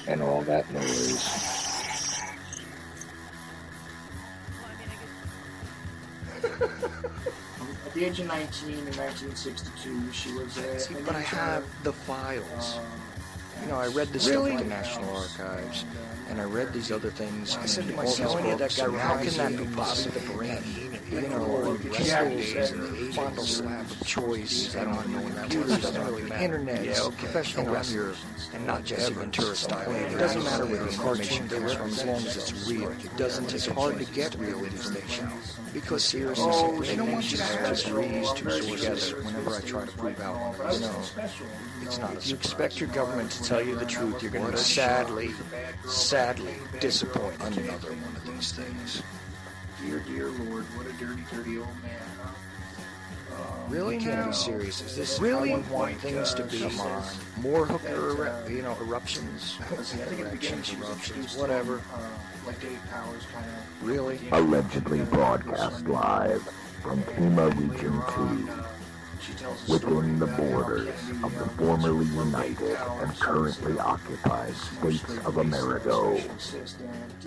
and all that noise. At the age of 19 in 1962, she was a... But I have the files. I read this stuff at the National Archives, and I read these other things. I said to myself, how can that be possible? The brain, pistols and fondle slap of choice, internet, professional wrestlers, and not just Ventura style. It doesn't matter where the information comes from as long as it's real. It's hard to get real information because seriously, they don't want you to just read two sources whenever I try to prove out one of these things. It's not. If you expect your government to tell you the truth, you're going to sadly disappoint another one of these things. Dear Lord, what a dirty old man, huh? Really? Can't be serious. Is this really how you want things to be? Come on. More hooker, eruptions, eruptions, whatever. Like Dave Powers kind of... Really? Allegedly broadcast live from Pima Region 2. Within the borders of the formerly united and currently occupied states of America,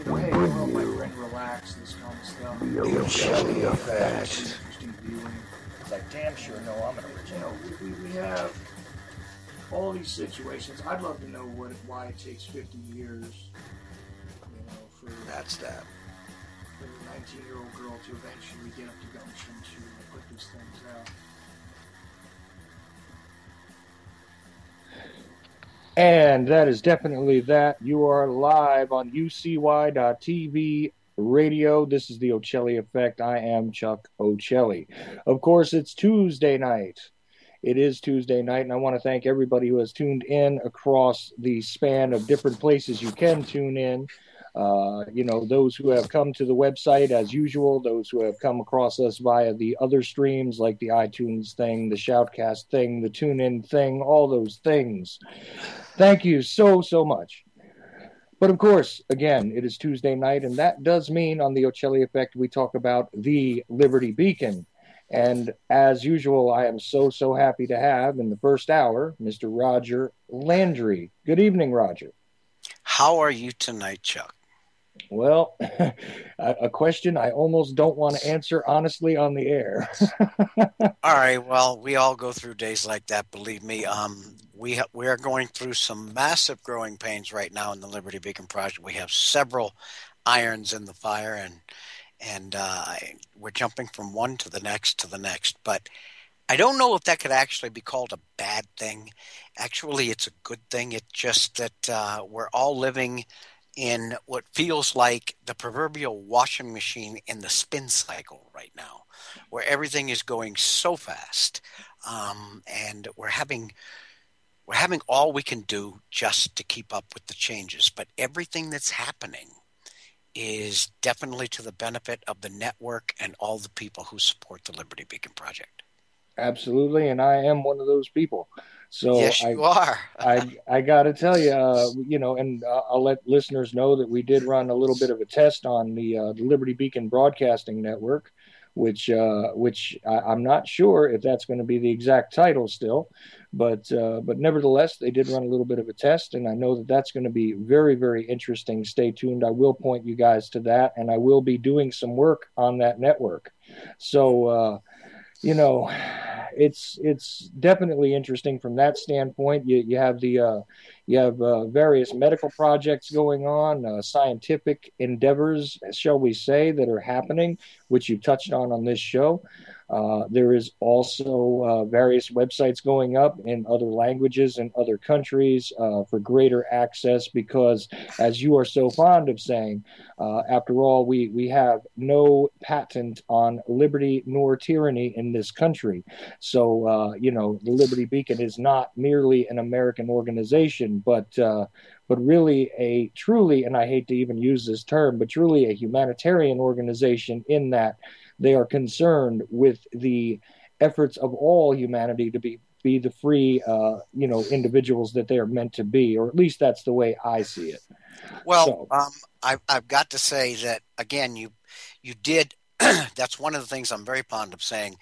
we bring you the Ochelli Effect. I damn sure know I'm an original. We have all these situations. I'd love to know why it takes 50 years, for that's that. For a 19-year-old girl to eventually get up to gumption to put these things out. And that is definitely that. You are live on UCY.TV radio. This is the Ochelli Effect. I am Chuck Ochelli. Of course, it's Tuesday night. It is Tuesday night, and I want to thank everybody who has tuned in across the span of different places you can tune in. Those who have come to the website as usual, those who have come across us via the other streams like the iTunes thing, the Shoutcast thing, the TuneIn thing, all those things. Thank you so much. But of course, again, it is Tuesday night, and that does mean on the Ochelli Effect we talk about the Liberty Beacon. And as usual, I am so happy to have in the first hour, Mr. Roger Landry. Good evening, Roger. How are you tonight, Chuck? Well, a question I almost don't want to answer honestly on the air. All right. Well, we all go through days like that. Believe me. We are going through some massive growing pains right now in the Liberty Beacon Project. We have several irons in the fire, and we're jumping from one to the next. But I don't know if that could actually be called a bad thing. Actually, it's a good thing. It's just that we're all living in what feels like the proverbial washing machine in the spin cycle right now, where everything is going so fast, and we're having all we can do just to keep up with the changes. But everything that's happening is definitely to the benefit of the network and all the people who support the Liberty Beacon Project. Absolutely, and I am one of those people. So yes, you are. I got to tell you, and I'll let listeners know that we did run a little bit of a test on the Liberty Beacon Broadcasting Network, which I'm not sure if that's going to be the exact title still, but nevertheless, they did run a little bit of a test, and I know that that's going to be very, very interesting. Stay tuned. I will point you guys to that, and I will be doing some work on that network. So, it's definitely interesting from that standpoint. You have various medical projects going on, scientific endeavors, shall we say, that are happening, which you touched on this show. There is also various websites going up in other languages in other countries for greater access because, as you are so fond of saying, after all, we have no patent on liberty nor tyranny in this country. So, the Liberty Beacon is not merely an American organization, but really a truly, and I hate to even use this term, but truly a humanitarian organization in that they are concerned with the efforts of all humanity to be the free, individuals that they are meant to be, or at least that's the way I see it. Well, I've got to say that, again, you did, that's one of the things I'm very fond of saying.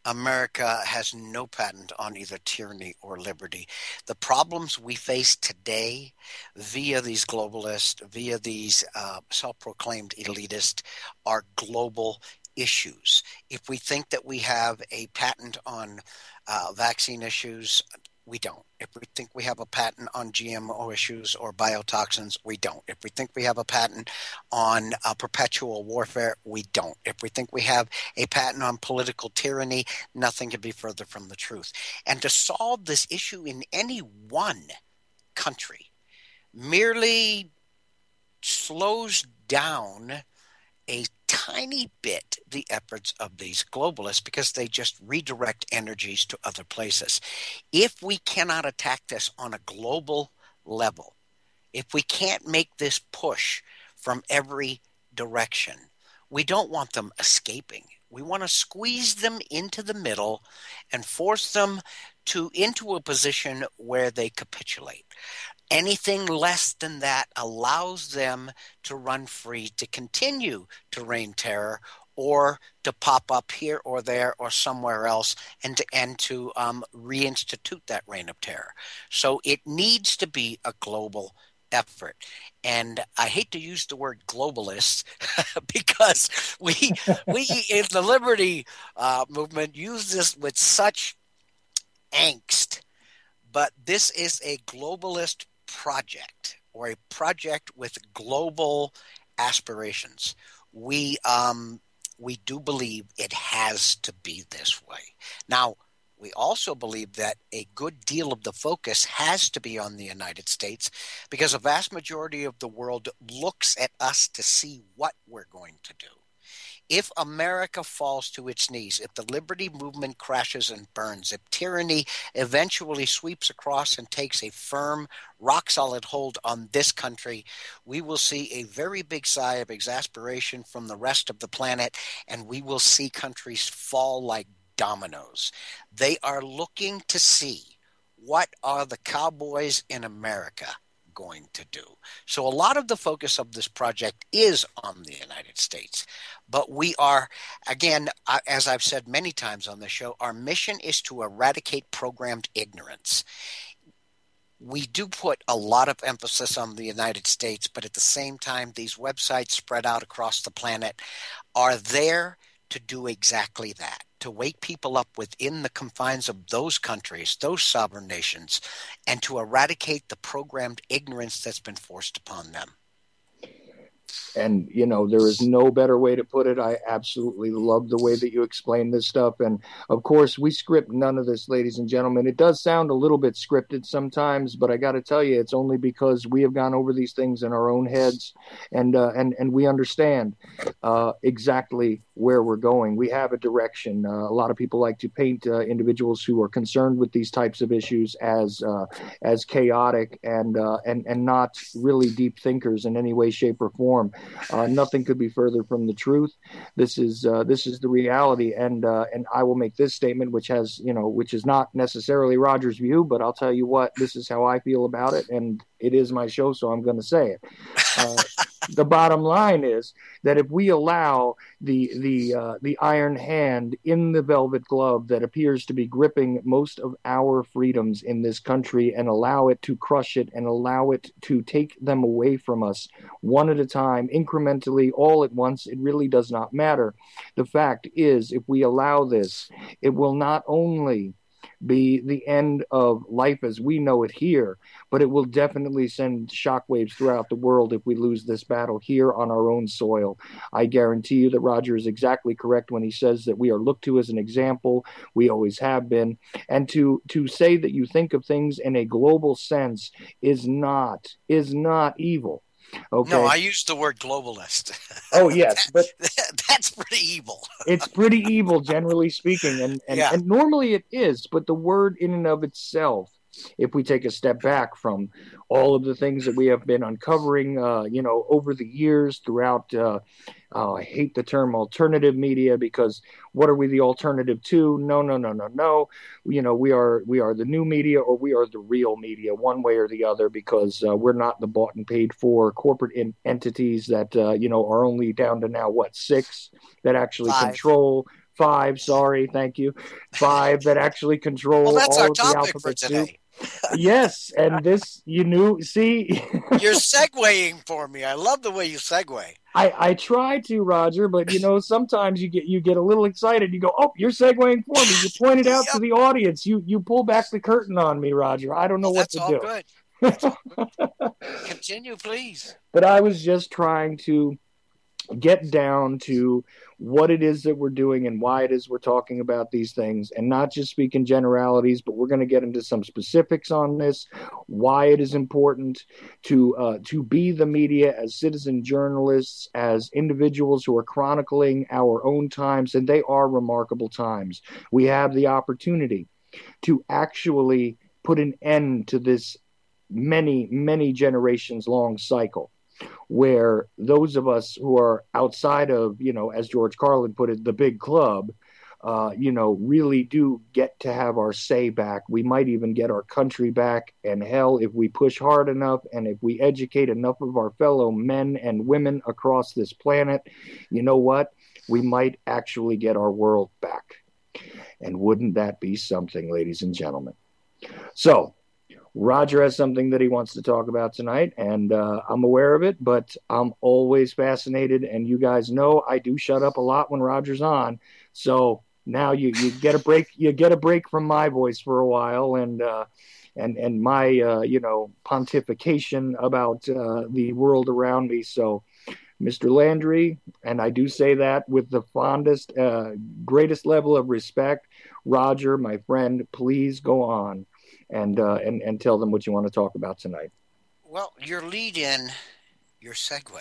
America has no patent on either tyranny or liberty. The problems we face today via these globalists, via these self-proclaimed elitists, are global issues. If we think that we have a patent on vaccine issues, we don't. If we think we have a patent on GMO issues or biotoxins, we don't. If we think we have a patent on perpetual warfare, we don't. If we think we have a patent on political tyranny, nothing could be further from the truth. And to solve this issue in any one country merely slows down a tiny bit the efforts of these globalists because they just redirect energies to other places. If we cannot attack this on a global level, if we can't make this push from every direction, we don't want them escaping. We want to squeeze them into the middle and force them into a position where they capitulate. Anything less than that allows them to run free, to continue to reign terror, or to pop up here or there or somewhere else, and to reinstitute that reign of terror. So it needs to be a global effort. And I hate to use the word globalist because we in the liberty movement use this with such angst. But this is a globalist project, or a project with global aspirations. We do believe it has to be this way. Now, we also believe that a good deal of the focus has to be on the United States because a vast majority of the world looks at us to see what we're going to do. If America falls to its knees, if the liberty movement crashes and burns, if tyranny eventually sweeps across and takes a firm, rock-solid hold on this country, we will see a very big sigh of exasperation from the rest of the planet, and we will see countries fall like dominoes. They are looking to see, what are the cowboys in America going to do? So a lot of the focus of this project is on the United States. But we are, again, as I've said many times on the show, our mission is to eradicate programmed ignorance. We do put a lot of emphasis on the United States, but at the same time, these websites spread out across the planet are there to do exactly that, to wake people up within the confines of those countries, those sovereign nations, and to eradicate the programmed ignorance that's been forced upon them. And, you know, there is no better way to put it. I absolutely love the way that you explain this stuff. And, of course, we script none of this, ladies and gentlemen. It does sound a little bit scripted sometimes, but I got to tell you, it's only because we have gone over these things in our own heads, and we understand exactly where we're going. We have a direction. A lot of people like to paint individuals who are concerned with these types of issues as chaotic and not really deep thinkers in any way, shape, or form. Nothing could be further from the truth. This is the reality, and I will make this statement, which is not necessarily Roger's view, but I'll tell you what, this is how I feel about it, and it is my show, so I'm going to say it. The bottom line is that if we allow the iron hand in the velvet glove that appears to be gripping most of our freedoms in this country and allow it to crush it and allow it to take them away from us one at a time, incrementally, all at once, it really does not matter. The fact is, if we allow this, it will not only be the end of life as we know it here, but it will definitely send shockwaves throughout the world if we lose this battle here on our own soil. I guarantee you that Roger is exactly correct when he says that we are looked to as an example. We always have been. And to say that you think of things in a global sense is not evil. Okay. No, I used the word globalist. Oh, yes, but that's pretty evil. It's pretty evil, generally speaking, and normally it is. But the word in and of itself, if we take a step back from all of the things that we have been uncovering, over the years throughout. I hate the term alternative media, because what are we the alternative to? No. We are the new media, or we are the real media, one way or the other, because we're not the bought and paid for corporate entities that, are only down to now, 6 that actually control Five, sorry, thank you. Five that actually control Well, that's all our of the topic for alphabet soup. today. Yes, and this, see, You're segueing for me. I love the way you segue. I try to, Roger, but sometimes you get a little excited. You go, oh, you're segueing for me. You point it out to Yep. the audience. You pull back the curtain on me, Roger. I don't know Well, what that's to all do. good. That's all good. Continue, please. But I was just trying to get down to what it is that we're doing and why it is we're talking about these things, and not just speak in generalities, but we're going to get into some specifics on this, why it is important to be the media as citizen journalists, as individuals who are chronicling our own times, and they are remarkable times. We have the opportunity to actually put an end to this many generations long cycle where those of us who are outside of, as George Carlin put it, the big club, really do get to have our say back. We might even get our country back. And hell, if we push hard enough and if we educate enough of our fellow men and women across this planet, you know what? We might actually get our world back. And wouldn't that be something, ladies and gentlemen? So, Roger has something that he wants to talk about tonight, and I'm aware of it, but I'm always fascinated, and you guys know I do shut up a lot when Roger's on. So now you get a break. You get a break from my voice for a while, and my pontification about the world around me. So, Mr. Landry, and I do say that with the fondest, greatest level of respect, Roger, my friend, please go on and tell them what you want to talk about tonight. Well, your lead in, your segue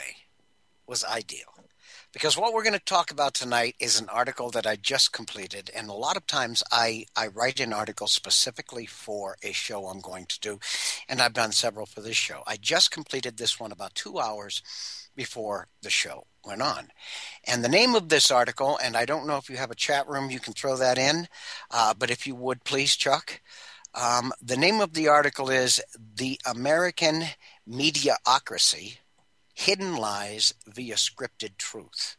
was ideal. Because what we're going to talk about tonight is an article that I just completed. And a lot of times I write an article specifically for a show I'm going to do. And I've done several for this show. I just completed this one about 2 hours before the show went on. And the name of this article, and I don't know if you have a chat room, you can throw that in. But if you would, please, Chuck. The name of the article is The American Mediaocracy, Hidden Lies via Scripted Truth.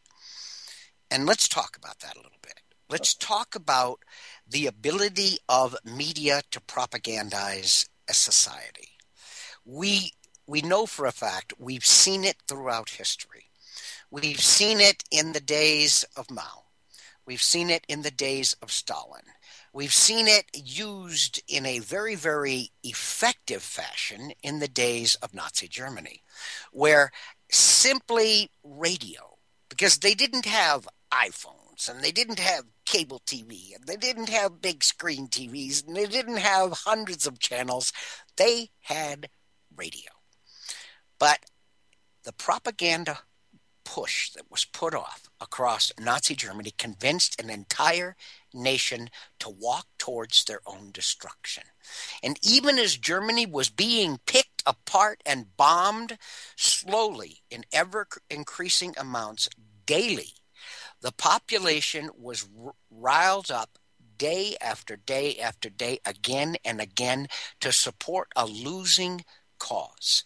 And let's talk about that a little bit. Let's talk about the ability of media to propagandize a society. We know for a fact, we've seen it throughout history. We've seen it in the days of Mao. We've seen it in the days of Stalin. We've seen it used in a very, very effective fashion in the days of Nazi Germany, where simply radio, because they didn't have iPhones and they didn't have cable TV and they didn't have big screen TVs and they didn't have hundreds of channels. They had radio. But the propaganda push that was put off across Nazi Germany convinced an entire nation to walk towards their own destruction. And even as Germany was being picked apart and bombed slowly in ever increasing amounts daily, the population was riled up day after day after day, again and again, to support a losing cause.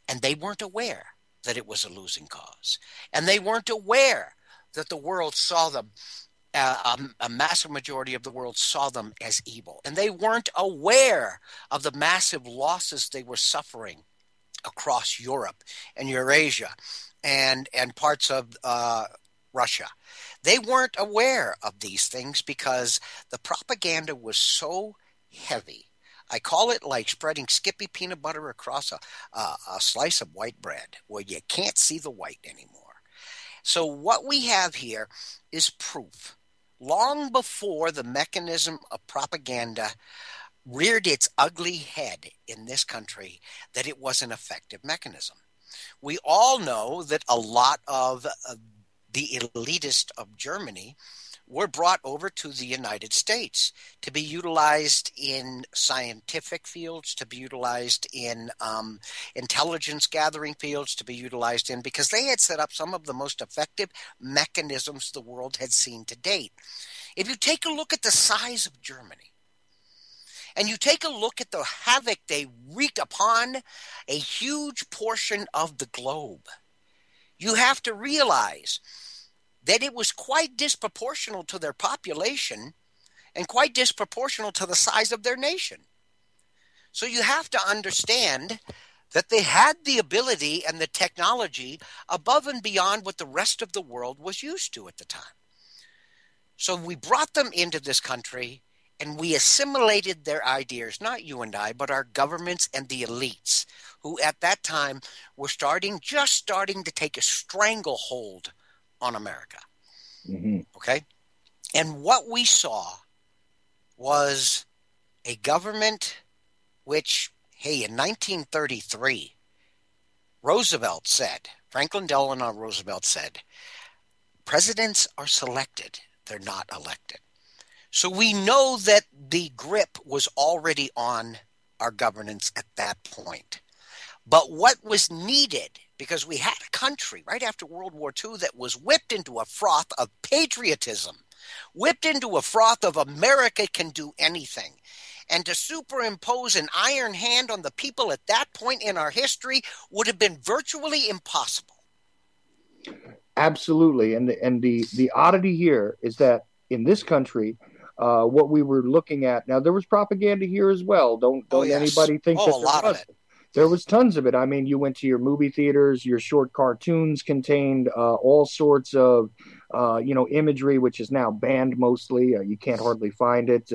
And they weren't aware that it was a losing cause. And they weren't aware that the world saw them, a massive majority of the world saw them as evil. And they weren't aware of the massive losses they were suffering across Europe and Eurasia and parts of Russia. They weren't aware of these things because the propaganda was so heavy. I call it like spreading Skippy peanut butter across a slice of white bread where you can't see the white anymore. So what we have here is proof, long before the mechanism of propaganda reared its ugly head in this country, that it was an effective mechanism. We all know that a lot of the elitists of Germany were brought over to the United States to be utilized in scientific fields, to be utilized in intelligence gathering fields, to be utilized in, because they had set up some of the most effective mechanisms the world had seen to date. If you take a look at the size of Germany, and you take a look at the havoc they wreaked upon a huge portion of the globe, you have to realize that it was quite disproportional to their population and quite disproportional to the size of their nation. So you have to understand that they had the ability and the technology above and beyond what the rest of the world was used to at the time. So we brought them into this country and we assimilated their ideas, not you and I, but our governments and the elites, who at that time were just starting to take a stranglehold on America. Mm-hmm. Okay? And what we saw was a government which, hey, in 1933, Franklin Delano Roosevelt said, presidents are selected, they're not elected. So we know that the grip was already on our governance at that point. But what was needed, because we had a country right after World War II that was whipped into a froth of patriotism, whipped into a froth of America can do anything. And to superimpose an iron hand on the people at that point in our history would have been virtually impossible. Absolutely. And the oddity here is that in this country, what we were looking at, now there was propaganda here as well. Don't yes. anybody think that a lot of it. There was tons of it. I mean, you went to your movie theaters, your short cartoons contained all sorts of, imagery, which is now banned mostly. You can't hardly find it,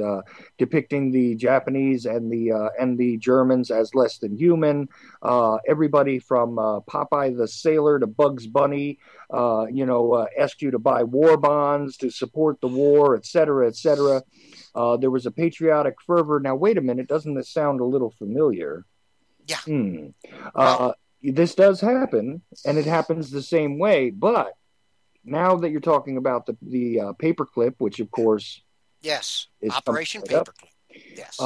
depicting the Japanese and the Germans as less than human. Everybody from Popeye the Sailor to Bugs Bunny, asked you to buy war bonds to support the war, et cetera, et cetera. There was a patriotic fervor. Now, wait a minute. Doesn't this sound a little familiar? Yeah. This does happen, and it happens the same way. But now that you're talking about the paperclip, which of course, yes, is Operation Paperclip. Yes.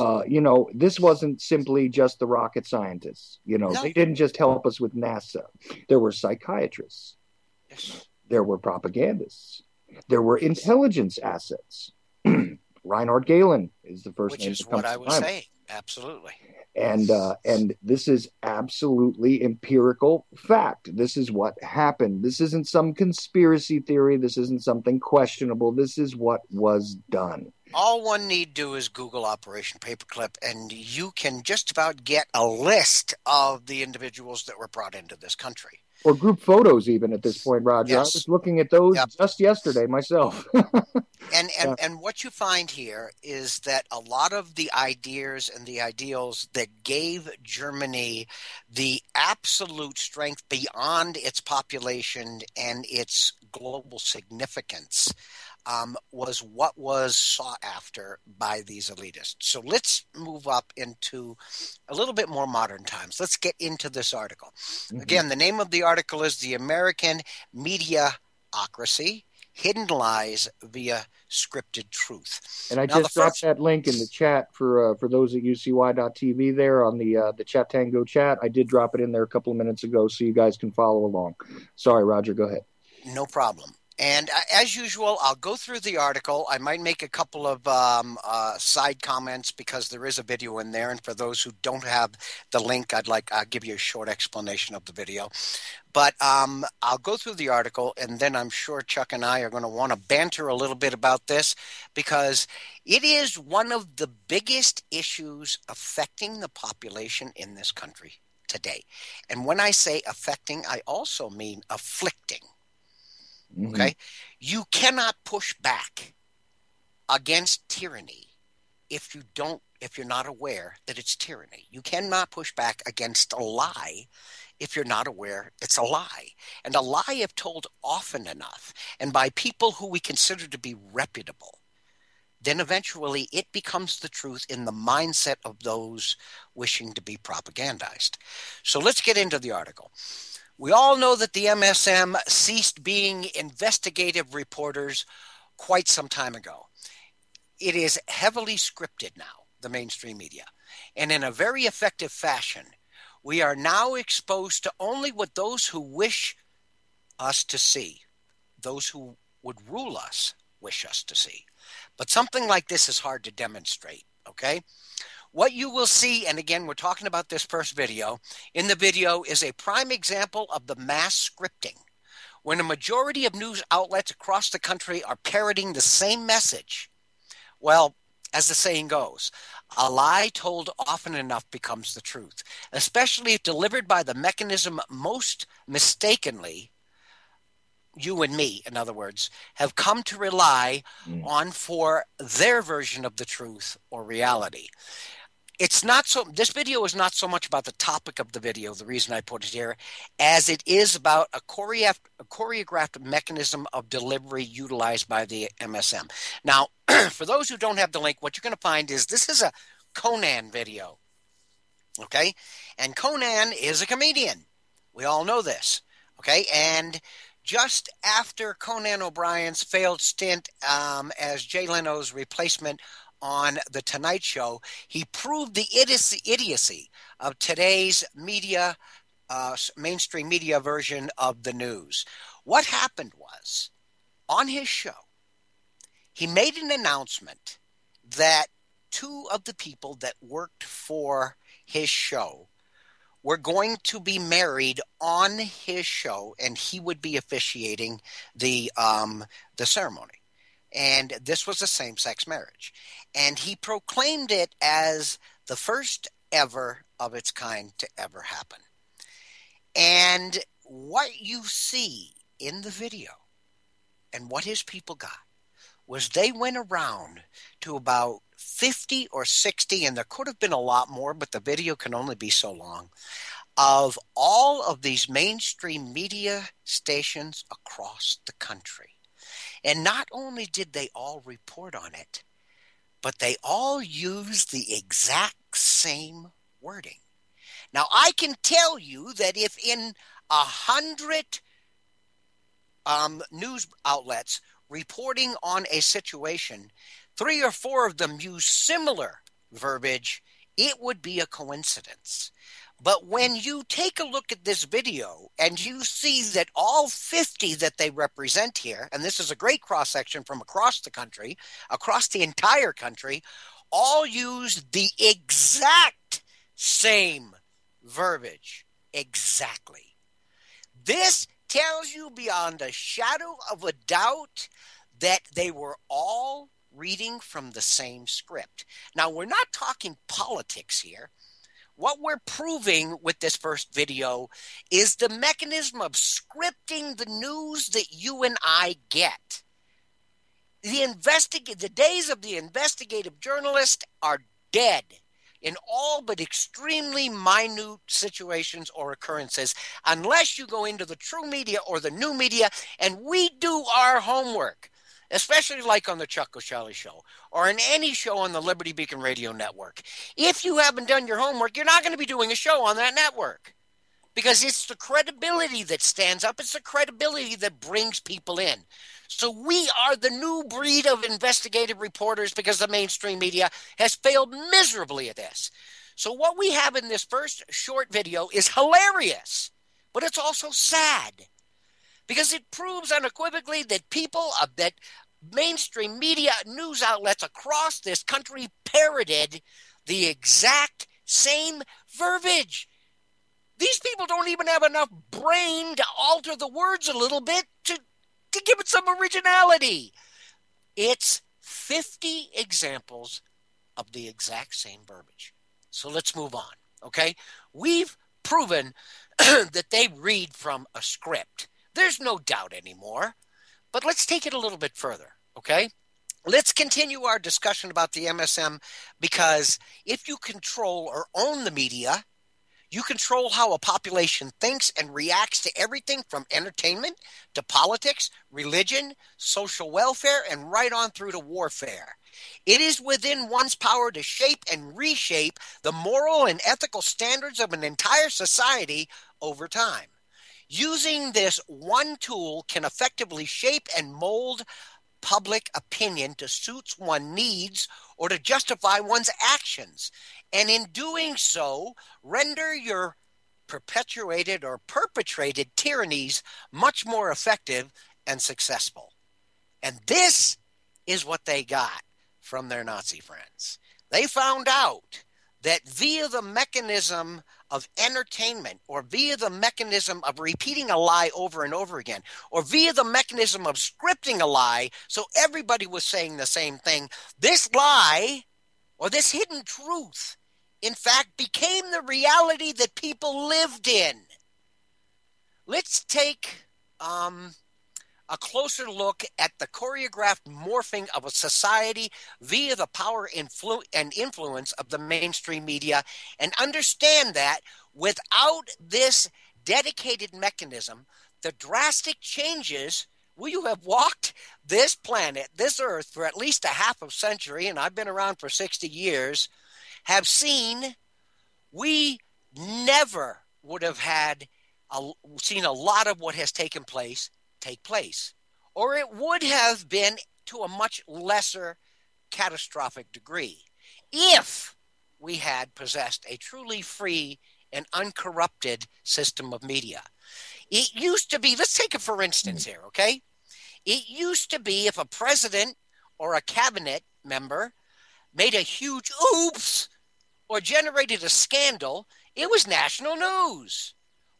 This wasn't simply just the rocket scientists. No. They didn't just help us with NASA. There were psychiatrists. Yes. There were propagandists. There were intelligence assets. Reinhard Gehlen is the first Which name. Which is what I was saying. Absolutely. And this is absolutely empirical fact. This is what happened. This isn't some conspiracy theory. This isn't something questionable. This is what was done. All one need do is Google Operation Paperclip, and you can just about get a list of the individuals that were brought into this country. Or group photos even at this point, Roger. Yes. I was looking at those just yesterday myself. And what you find here is that a lot of the ideas and the ideals that gave Germany the absolute strength beyond its population and its global significance was what was sought after by these elitists. So let's move up into a little bit more modern times. Let's get into this article. Mm-hmm. Again, the name of the article is The American Mediaocracy, Hidden Lies via Scripted Truth. And I just dropped that link in the chat for those at ucy.tv there on the Chat Tango chat. I did drop it in there a couple of minutes ago so you guys can follow along. Sorry, Roger, go ahead. No problem. And as usual, I'll go through the article. I might make a couple of side comments because there is a video in there. And for those who don't have the link, I'll give you a short explanation of the video. But I'll go through the article, and then I'm sure Chuck and I are going to want to banter a little bit about this because it is one of the biggest issues affecting the population in this country today. And when I say affecting, I also mean afflicting. Mm-hmm. Okay, you cannot push back against tyranny if you're not aware that it's tyranny. You cannot push back against a lie if you're not aware it's a lie. And a lie if told often enough, and by people who we consider to be reputable, then eventually it becomes the truth in the mindset of those wishing to be propagandized. So let's get into the article. We all know that the MSM ceased being investigative reporters quite some time ago. It is heavily scripted now, the mainstream media. And in a very effective fashion, we are now exposed to only what those who wish us to see, those who would rule us, wish us to see. But something like this is hard to demonstrate, okay? What you will see, and again, we're talking about this first video, in the video is a prime example of the mass scripting, when a majority of news outlets across the country are parroting the same message? Well, as the saying goes, a lie told often enough becomes the truth, especially if delivered by the mechanism most mistakenly you and me, in other words, have come to rely on for their version of the truth or reality. It's not so, this video is not so much about the topic of the video, the reason I put it here, as it is about a choreographed mechanism of delivery utilized by the MSM. Now, for those who don't have the link, what you're going to find is this is a Conan video. Okay? And Conan is a comedian. We all know this. Okay? And just after Conan O'Brien's failed stint as Jay Leno's replacement on The Tonight Show, he proved the idiocy of today's media, mainstream media version of the news. What happened was, on his show, he made an announcement that two of the people that worked for his show were going to be married on his show, and he would be officiating the ceremony. And this was a same-sex marriage. And he proclaimed it as the first ever of its kind to ever happen. And what you see in the video and what his people got was they went around to about 50 or 60, and there could have been a lot more, but the video can only be so long, of all of these mainstream media stations across the country. And not only did they all report on it, but they all used the exact same wording. Now, I can tell you that if in 100 news outlets reporting on a situation, 3 or 4 of them use similar verbiage, it would be a coincidence. But when you take a look at this video and you see that all 50 that they represent here, and this is a great cross-section from across the country, across the entire country, all use the exact same verbiage. Exactly. This tells you beyond a shadow of a doubt that they were all reading from the same script. Now, we're not talking politics here. What we're proving with this first video is the mechanism of scripting the news that you and I get. The days of the investigative journalist are dead in all but extremely minute situations or occurrences, unless you go into the true media or the new media, and we do our homework, especially like on the Chuck Ochelli Show or in any show on the Liberty Beacon Radio Network. If you haven't done your homework, you're not going to be doing a show on that network, because it's the credibility that stands up. It's the credibility that brings people in. So we are the new breed of investigative reporters because the mainstream media has failed miserably at this. So what we have in this first short video is hilarious, but it's also sad, because it proves unequivocally that that mainstream media news outlets across this country parroted the exact same verbiage. These people don't even have enough brain to alter the words a little bit to give it some originality. It's 50 examples of the exact same verbiage. So let's move on, okay? We've proven that they read from a script. There's no doubt anymore. But let's take it a little bit further, okay? Let's continue our discussion about the MSM, because if you control or own the media, you control how a population thinks and reacts to everything from entertainment to politics, religion, social welfare, and right on through to warfare. It is within one's power to shape and reshape the moral and ethical standards of an entire society over time. Using this one tool can effectively shape and mold public opinion to suit one's needs or to justify one's actions, and in doing so, render your perpetuated or perpetrated tyrannies much more effective and successful. And this is what they got from their Nazi friends. They found out that via the mechanism of entertainment, or via the mechanism of repeating a lie over and over again, or via the mechanism of scripting a lie so everybody was saying the same thing, this lie or this hidden truth, in fact, became the reality that people lived in. Let's take a closer look at the choreographed morphing of a society via the power and influence of the mainstream media, and understand that without this dedicated mechanism, the drastic changes, you have walked this planet, this earth, for at least a half a century, and I've been around for 60 years, have seen, we never would have seen a lot of what has taken place take place, or it would have been to a much lesser catastrophic degree if we had possessed a truly free and uncorrupted system of media. It used to be, let's take it for instance here, okay? It used to be if a president or a cabinet member made a huge oops or generated a scandal, it was national news,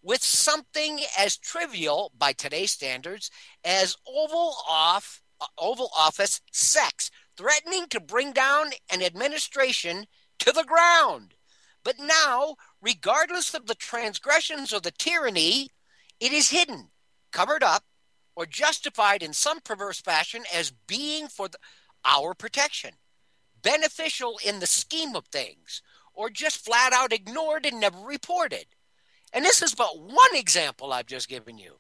with something as trivial by today's standards as Oval Office sex, threatening to bring down an administration to the ground. But now, regardless of the transgressions or the tyranny, it is hidden, covered up, or justified in some perverse fashion as being for our protection, beneficial in the scheme of things, or just flat out ignored and never reported. And this is but one example I've just given you.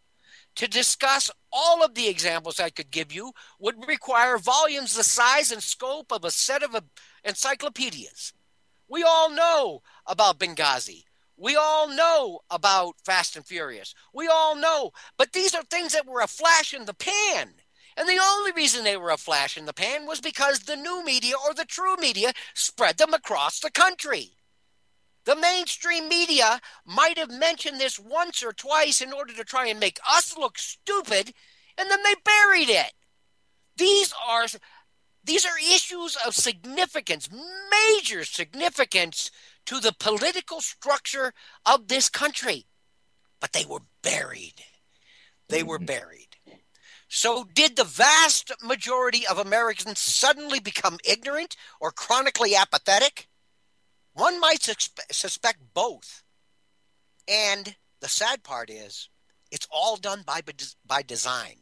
To discuss all of the examples I could give you would require volumes the size and scope of a set of encyclopedias. We all know about Benghazi. We all know about Fast and Furious. We all know. But these are things that were a flash in the pan. And the only reason they were a flash in the pan was because the new media, or the true media, spread them across the country. The mainstream media might have mentioned this once or twice in order to try and make us look stupid, and then they buried it. These are issues of significance, major significance to the political structure of this country. But they were buried. They were buried. So did the vast majority of Americans suddenly become ignorant or chronically apathetic? One might suspect both. And the sad part is, it's all done by design.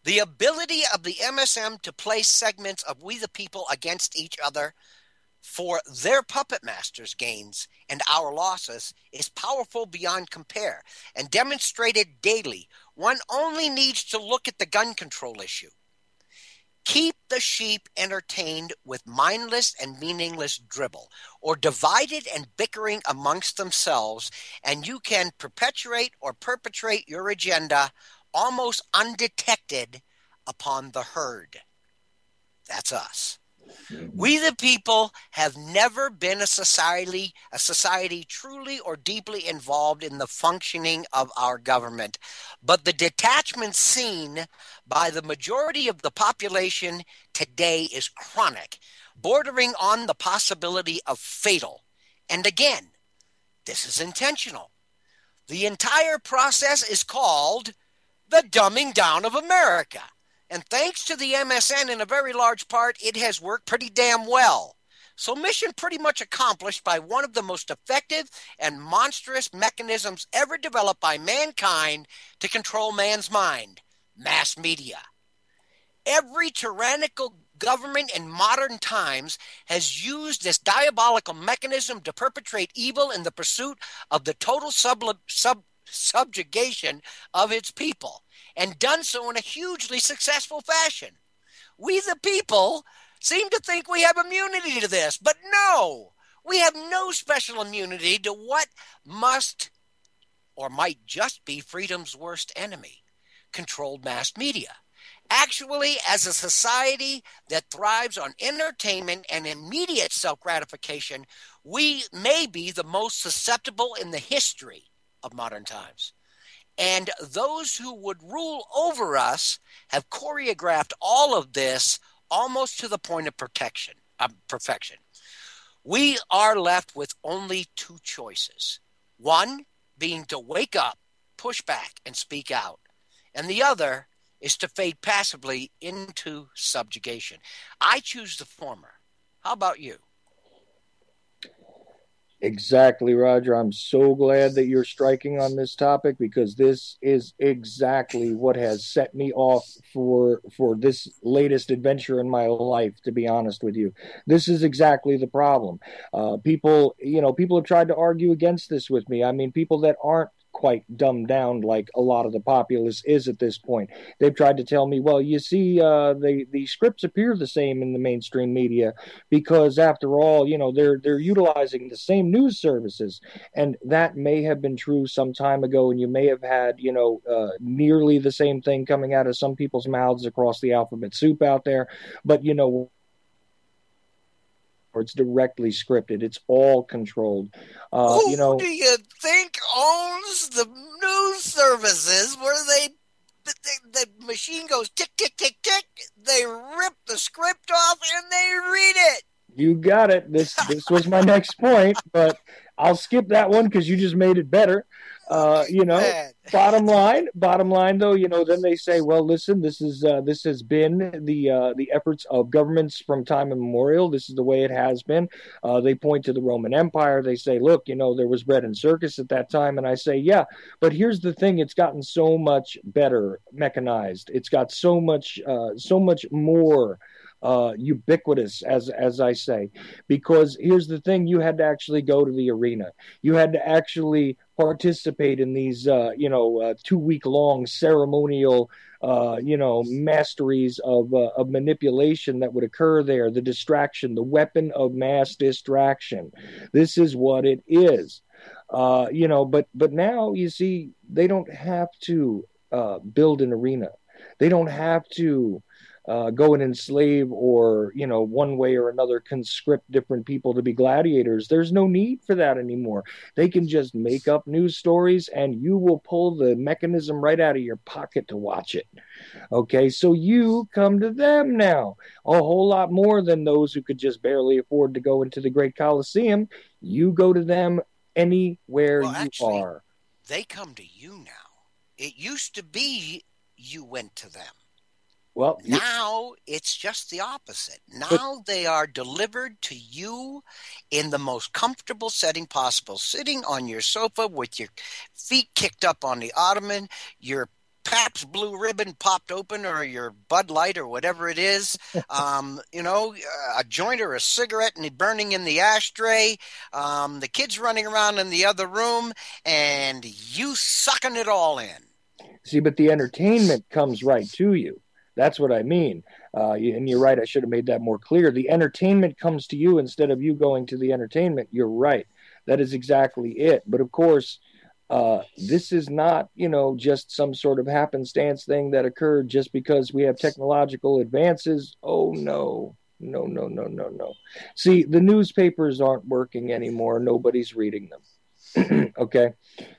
The ability of the MSM to place segments of we the people against each other for their puppet masters' gains and our losses is powerful beyond compare and demonstrated daily. One only needs to look at the gun control issue. Keep the sheep entertained with mindless and meaningless dribble, or divided and bickering amongst themselves, and you can perpetuate or perpetrate your agenda almost undetected upon the herd. That's us. We the people have never been a society truly or deeply involved in the functioning of our government, but the detachment seen by the majority of the population today is chronic, bordering on the possibility of fatal. And again, this is intentional. The entire process is called the dumbing down of America. And thanks to the MSN, in a very large part, it has worked pretty damn well. So mission pretty much accomplished by one of the most effective and monstrous mechanisms ever developed by mankind to control man's mind, mass media. Every tyrannical government in modern times has used this diabolical mechanism to perpetrate evil in the pursuit of the total subjugation of its people, and done so in a hugely successful fashion. We the people seem to think we have immunity to this, but no, we have no special immunity to what must or might just be freedom's worst enemy, controlled mass media. Actually, as a society that thrives on entertainment and immediate self-gratification, we may be the most susceptible in the history of modern times. And those who would rule over us have choreographed all of this almost to the point of perfection. We are left with only two choices. One being to wake up, push back, and speak out. And the other is to fade passively into subjugation. I choose the former. How about you? Exactly, Roger. I'm so glad that you're striking on this topic because this is exactly what has set me off for this latest adventure in my life, to be honest with you. This is exactly the problem. People have tried to argue against this with me. I mean, people that aren't quite dumbed down like a lot of the populace is at this point. They've tried to tell me, well, you see, the scripts appear the same in the mainstream media because after all, they're utilizing the same news services, and that may have been true some time ago, and you may have had nearly the same thing coming out of some people's mouths across the alphabet soup out there, but it's directly scripted. It's all controlled. Who do you think owns the news services where the machine goes tick, tick, tick, tick. They rip the script off and they read it. You got it. This was my next point, but I'll skip that one because you just made it better. Bottom line though, then they say, well, listen, this has been the efforts of governments from time immemorial. This is the way it has been. They point to the Roman Empire. They say, look, there was bread and circus at that time, and I say, yeah, but here's the thing: it's gotten so much better mechanized. It's got so much more ubiquitous, as I say, because here's the thing: you had to actually go to the arena. You had to actually participate in these 2-week long ceremonial masteries of manipulation that would occur there. The distraction, the weapon of mass distraction. This is what it is. But now you see, they don't have to build an arena. They don't have to go and enslave or, one way or another conscript different people to be gladiators. There's no need for that anymore. They can just make up news stories and you will pull the mechanism right out of your pocket to watch it. Okay, so you come to them now a whole lot more than those who could just barely afford to go into the Great Coliseum. You go to them anywhere are. They come to you now. It used to be you went to them. Well, now it's just the opposite. Now they are delivered to you in the most comfortable setting possible, sitting on your sofa with your feet kicked up on the ottoman, your Pabst Blue Ribbon popped open, or your Bud Light, or whatever it is, a joint or a cigarette and burning in the ashtray, the kids running around in the other room, and you sucking it all in. See, but the entertainment comes right to you. That's what I mean. And you're right. I should have made that more clear. The entertainment comes to you instead of you going to the entertainment. You're right. That is exactly it. But of course, this is not, just some sort of happenstance thing that occurred just because we have technological advances. Oh, no. No. See, the newspapers aren't working anymore. Nobody's reading them. Okay,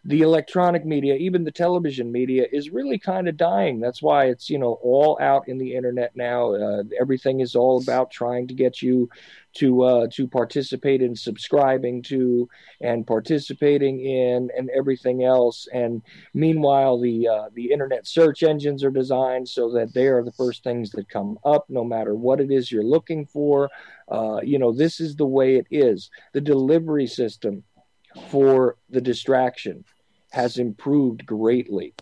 the electronic media, even the television media, is really kind of dying. That's why it's all out in the internet now. Everything is all about trying to get you to participate in subscribing to and participating in and everything else. And meanwhile, the internet search engines are designed so that they are the first things that come up, no matter what it is you're looking for. This is the way it is. The delivery system for the distraction has improved greatly.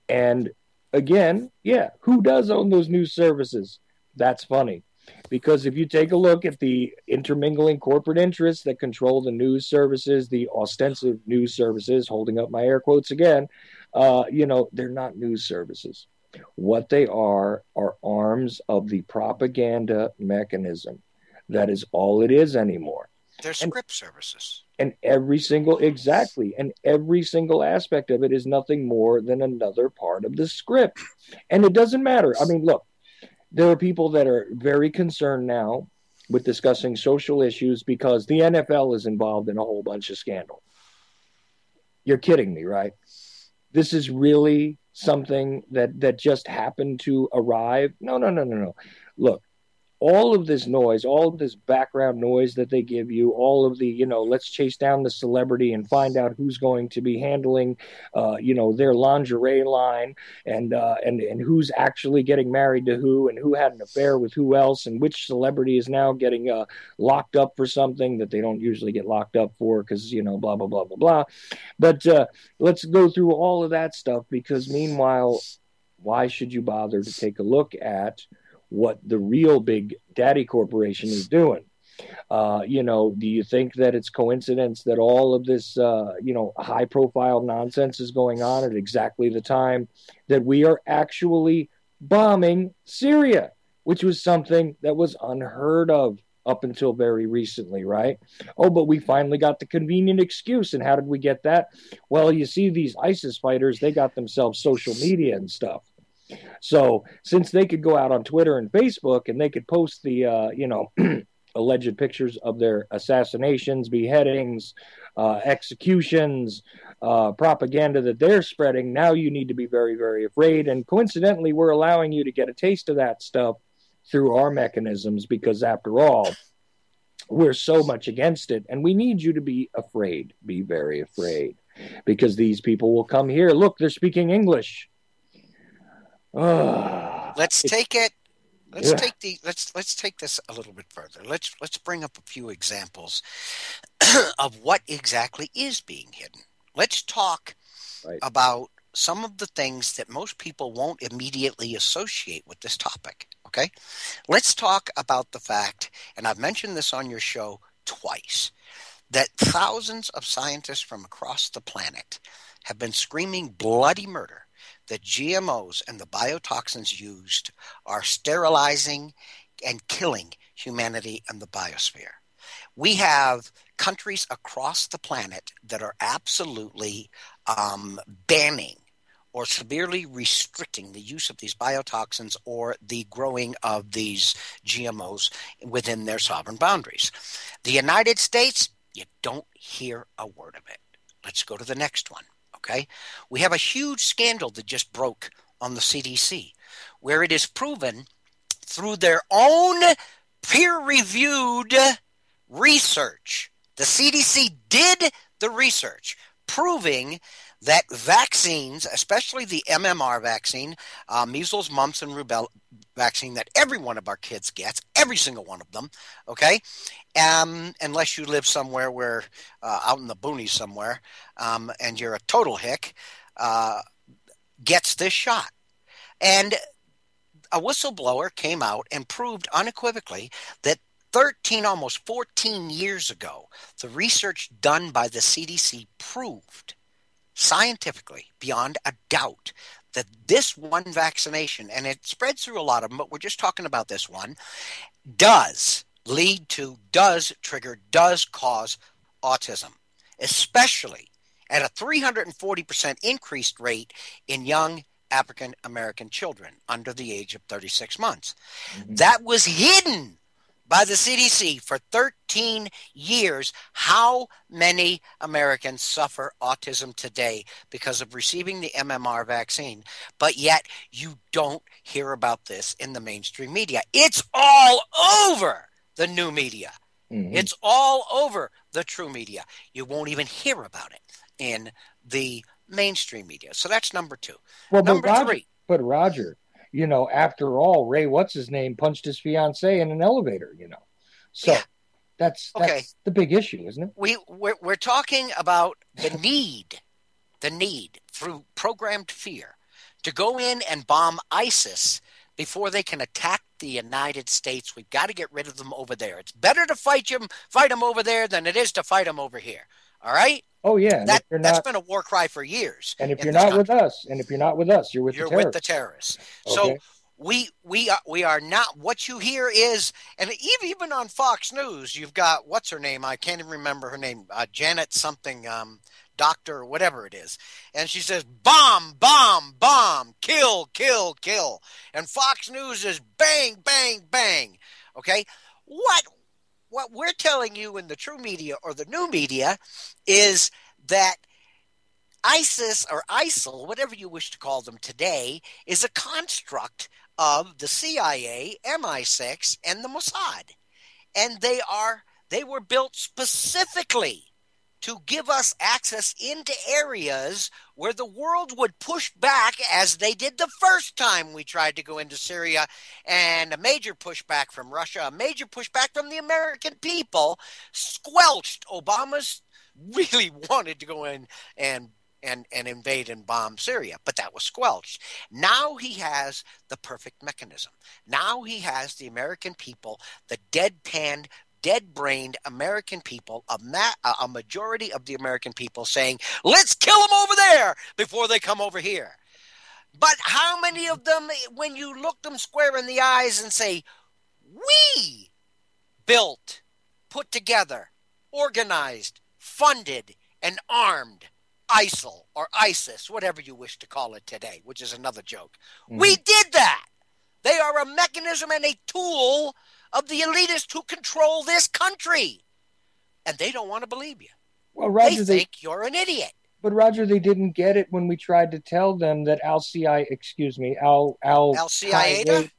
And again, who does own those news services? That's funny. Because if you take a look at the intermingling corporate interests that control the news services, the ostensive news services, holding up my air quotes again, they're not news services. What they are arms of the propaganda mechanism. That is all it is anymore. They're script services. And every single aspect of it is nothing more than another part of the script. And it doesn't matter. I mean, look, there are people that are very concerned now with discussing social issues because the NFL is involved in a whole bunch of scandal. You're kidding me, right? This is really something that just happened to arrive. No. Look, all of this noise, all of this background noise that they give you, all of the, let's chase down the celebrity and find out who's going to be handling, their lingerie line, and who's actually getting married to who, and who had an affair with who else, and which celebrity is now getting locked up for something that they don't usually get locked up for because, blah, blah, blah, blah, blah. But let's go through all of that stuff, because meanwhile, why should you bother to take a look at what the real big daddy corporation is doing? Do you think that it's coincidence that all of this, high profile nonsense is going on at exactly the time that we are actually bombing Syria, which was something that was unheard of up until very recently, right? Oh, but we finally got the convenient excuse. And how did we get that? Well, you see, these ISIS fighters, they got themselves social media and stuff. So since they could go out on Twitter and Facebook and they could post the, alleged pictures of their assassinations, beheadings, executions, propaganda that they're spreading, now you need to be very, very afraid. And coincidentally, we're allowing you to get a taste of that stuff through our mechanisms, because after all, we're so much against it, and we need you to be afraid, be very afraid, because these people will come here. Look, they're speaking English. Let's take it. Let's take this a little bit further. Let's bring up a few examples of what exactly is being hidden. Let's talk about some of the things that most people won't immediately associate with this topic. Okay, let's talk about the fact, and I've mentioned this on your show twice, that thousands of scientists from across the planet have been screaming bloody murder that GMOs and the biotoxins used are sterilizing and killing humanity and the biosphere. We have countries across the planet that are absolutely banning or severely restricting the use of these biotoxins or the growing of these GMOs within their sovereign boundaries. The United States, you don't hear a word of it. Let's go to the next one. Okay, we have a huge scandal that just broke on the CDC, where it is proven through their own peer-reviewed research. The CDC did the research, proving that vaccines, especially the MMR vaccine, measles, mumps, and rubella vaccine that every one of our kids gets, every single one of them, okay, unless you live somewhere where, out in the boonies somewhere, and you're a total hick, gets this shot. And a whistleblower came out and proved unequivocally that 13, almost 14 years ago, the research done by the CDC proved scientifically, beyond a doubt, that this one vaccination, and it spreads through a lot of them, but we're just talking about this one, does lead to, does trigger, does cause autism, especially at a 340% increased rate in young African American children under the age of 36 months. Mm-hmm. That was hidden by the CDC for 13 years. How many Americans suffer autism today because of receiving the MMR vaccine? But yet you don't hear about this in the mainstream media. It's all over the new media. Mm-hmm. It's all over the true media. You won't even hear about it in the mainstream media. So that's number two. Well, number three. But Roger, after all, Ray, what's his name, punched his fiancée in an elevator, So yeah. That's the big issue, isn't it? We're talking about the need through programmed fear to go in and bomb ISIS before they can attack the United States. We've got to get rid of them over there. It's better to fight them over there than it is to fight them over here. All right? Oh yeah, that's been a war cry for years. And if you're not with us, you're with the terrorists. Okay. So we are not. What you hear is, and even on Fox News, you've got what's her name? I can't even remember her name. Janet something, doctor, whatever it is, and she says bomb, bomb, bomb, kill, kill, kill, and Fox News is bang, bang, bang. Okay, what we're telling you in the true media or the new media is that ISIS or ISIL, whatever you wish to call them today, is a construct of the CIA, MI6, and the Mossad. And they were built specifically to give us access into areas where the world would push back, as they did the first time we tried to go into Syria, and a major pushback from Russia, a major pushback from the American people, squelched. Obama's really wanted to go in and invade and bomb Syria, but that was squelched. Now he has the perfect mechanism. Now he has the American people, the deadpanned, dead-brained American people, a majority of the American people saying, let's kill them over there before they come over here. But how many of them, when you look them square in the eyes and say, we built, put together, organized, funded, and armed ISIL or ISIS, whatever you wish to call it today, which is another joke. Mm-hmm. We did that. They are a mechanism and a tool of the elitists who control this country. And they don't want to believe you. Well, Roger, they think you're an idiot. But Roger, they didn't get it when we tried to tell them that Al-Qaeda?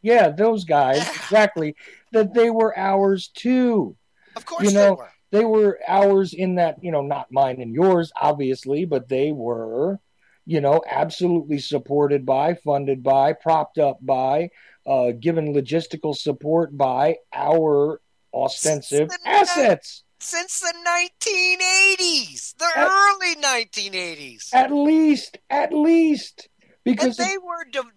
Yeah, those guys, exactly, that they were ours too. Of course they were. They were ours in that, not mine and yours, obviously, but they were, absolutely supported by, funded by, propped up by, given logistical support by our ostensive assets. Since the 1980s, the early 1980s. At least. Because and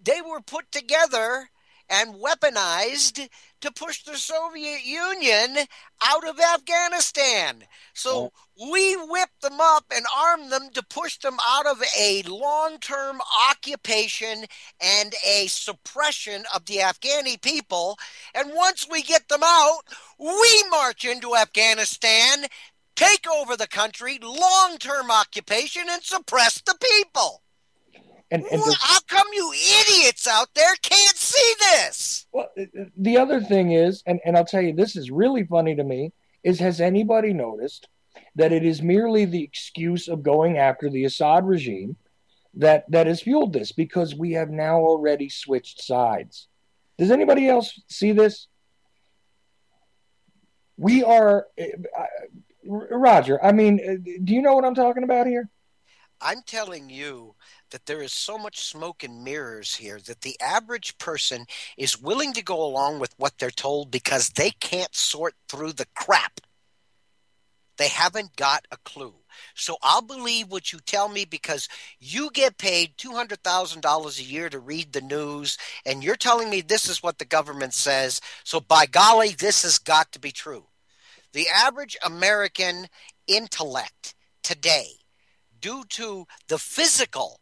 they were put together and weaponized to push the Soviet Union out of Afghanistan. So we whipped them up and armed them to push them out of a long-term occupation and a suppression of the Afghani people. And once we get them out, we march into Afghanistan, take over the country, long-term occupation, and suppress the people. How come you idiots out there can't see this? Well, the other thing is, and I'll tell you, this is really funny to me, is has anybody noticed that it is merely the excuse of going after the Assad regime that has fueled this? Because we have now already switched sides. Does anybody else see this? We are, Roger, do you know what I'm talking about here? I'm telling you that there is so much smoke and mirrors here that the average person is willing to go along with what they're told because they can't sort through the crap. They haven't got a clue. So I'll believe what you tell me because you get paid $200,000 a year to read the news, and you're telling me this is what the government says. So by golly, this has got to be true. The average American intellect today, due to the physical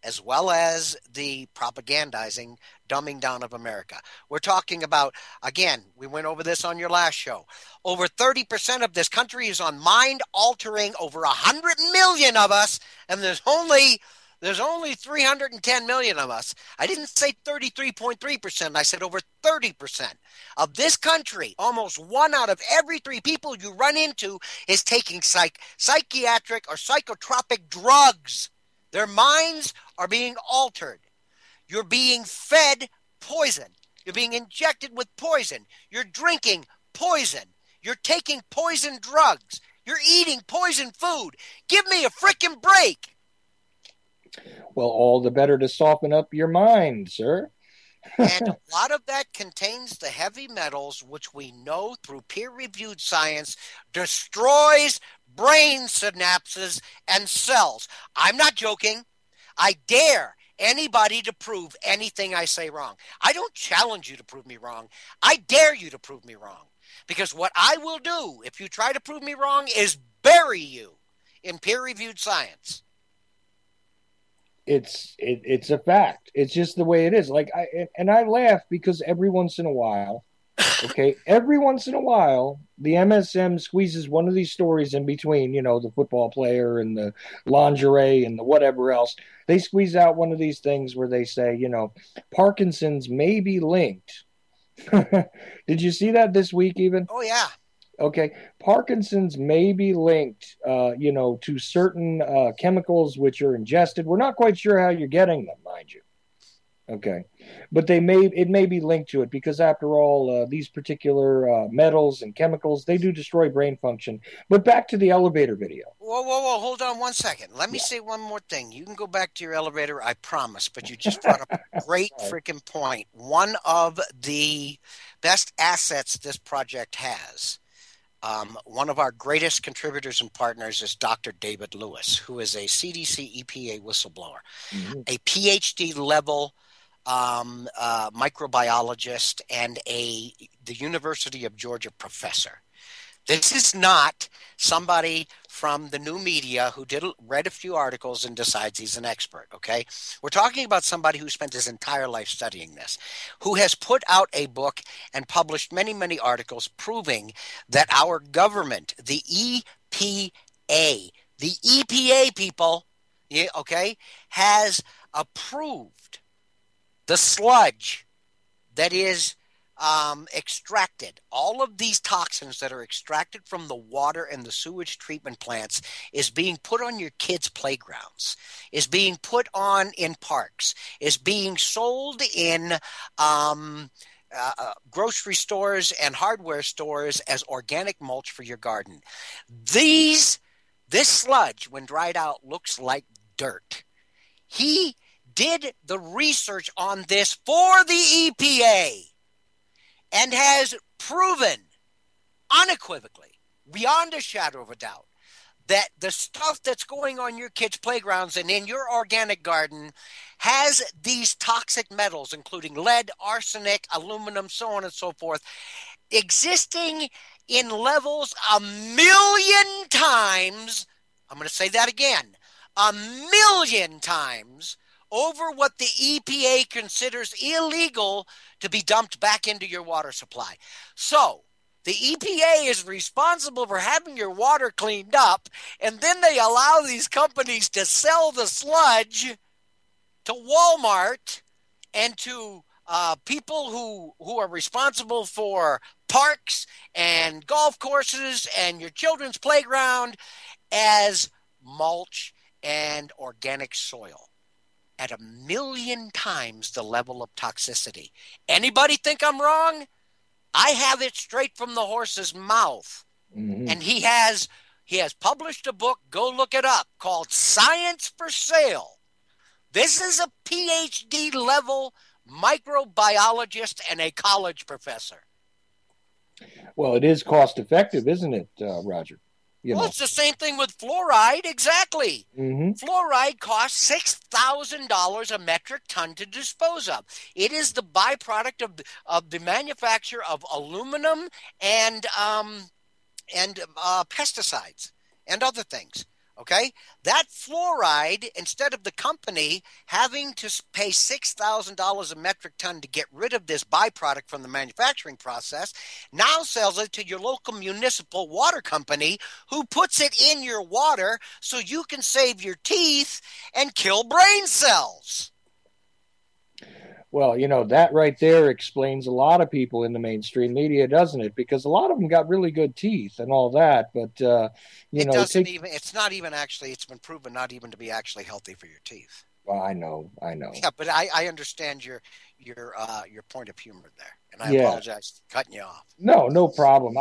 as well as the propagandizing, dumbing down of America. We're talking about, again, we went over this on your last show. Over 30% of this country is on mind-altering, over 100 million of us, and there's only 310 million of us. I didn't say 33.3%. I said over 30% of this country. Almost 1 out of every 3 people you run into is taking psychiatric or psychotropic drugs. Their minds are being altered. You're being fed poison. You're being injected with poison. You're drinking poison. You're taking poison drugs. You're eating poison food. Give me a frickin' break. Well, all the better to soften up your mind, sir. And a lot of that contains the heavy metals, which we know through peer-reviewed science destroys brain synapses and cells. I'm not joking. I dare anybody to prove anything I say wrong. I don't challenge you to prove me wrong. I dare you to prove me wrong. Because what I will do if you try to prove me wrong is bury you in peer-reviewed science. It's a fact. It's just the way it is. I laugh because every once in a while, the MSM squeezes one of these stories in between, the football player and the lingerie and the whatever else. They squeeze out one of these things where they say, Parkinson's may be linked. Did you see that this week even? Oh, yeah. Okay. Parkinson's may be linked, to certain chemicals which are ingested. We're not quite sure how you're getting them, mind you. Okay, but it may be linked to it because after all, these particular metals and chemicals they do destroy brain function. But back to the elevator video. Whoa, whoa, whoa! Hold on one second. Let me Yeah. say one more thing. You can go back to your elevator, I promise. But you just brought up a great Sorry. freaking point. One of the best assets this project has. One of our greatest contributors and partners is Dr. David Lewis, who is a CDC EPA whistleblower, Mhm. a PhD level microbiologist, and the University of Georgia professor. This is not somebody from the new media who read a few articles and decides he's an expert, okay? We're talking about somebody who spent his entire life studying this, who has put out a book and published many, many articles proving that our government, the EPA people, yeah, okay, has approved the sludge that is extracted. All of these toxins that are extracted from the water and the sewage treatment plants is being put on your kids' playgrounds, is being put on in parks, is being sold in grocery stores and hardware stores as organic mulch for your garden. This sludge, when dried out, looks like dirt. He did the research on this for the EPA and has proven unequivocally, beyond a shadow of a doubt, that the stuff that's going on your kids' playgrounds and in your organic garden has these toxic metals, including lead, arsenic, aluminum, so on and so forth, existing in levels 1,000,000 times. I'm going to say that again, 1,000,000 times over what the EPA considers illegal to be dumped back into your water supply. So the EPA is responsible for having your water cleaned up, and then they allow these companies to sell the sludge to Walmart and to people who are responsible for parks and golf courses and your children's playground as mulch and organic soil at 1,000,000 times the level of toxicity. Anybody think I'm wrong? I have it straight from the horse's mouth. Mm-hmm. And he has published a book, go look it up, called Science for Sale. This is a PhD level microbiologist and a college professor. Well, it is cost effective, isn't it, Roger? It's the same thing with fluoride. Exactly. Mm-hmm. Fluoride costs $6,000 a metric ton to dispose of. It is the byproduct of the manufacture of aluminum and pesticides and other things. Okay, that fluoride, instead of the company having to pay $6,000 a metric ton to get rid of this byproduct from the manufacturing process, now sells it to your local municipal water company who puts it in your water so you can save your teeth and kill brain cells. Well, that right there explains a lot of people in the mainstream media, doesn't it? Because a lot of them got really good teeth and all that, but it's not even actually, it's been proven not even to be actually healthy for your teeth. Well, I know. Yeah, but I understand your point of humor there, and I apologize for cutting you off. No problem.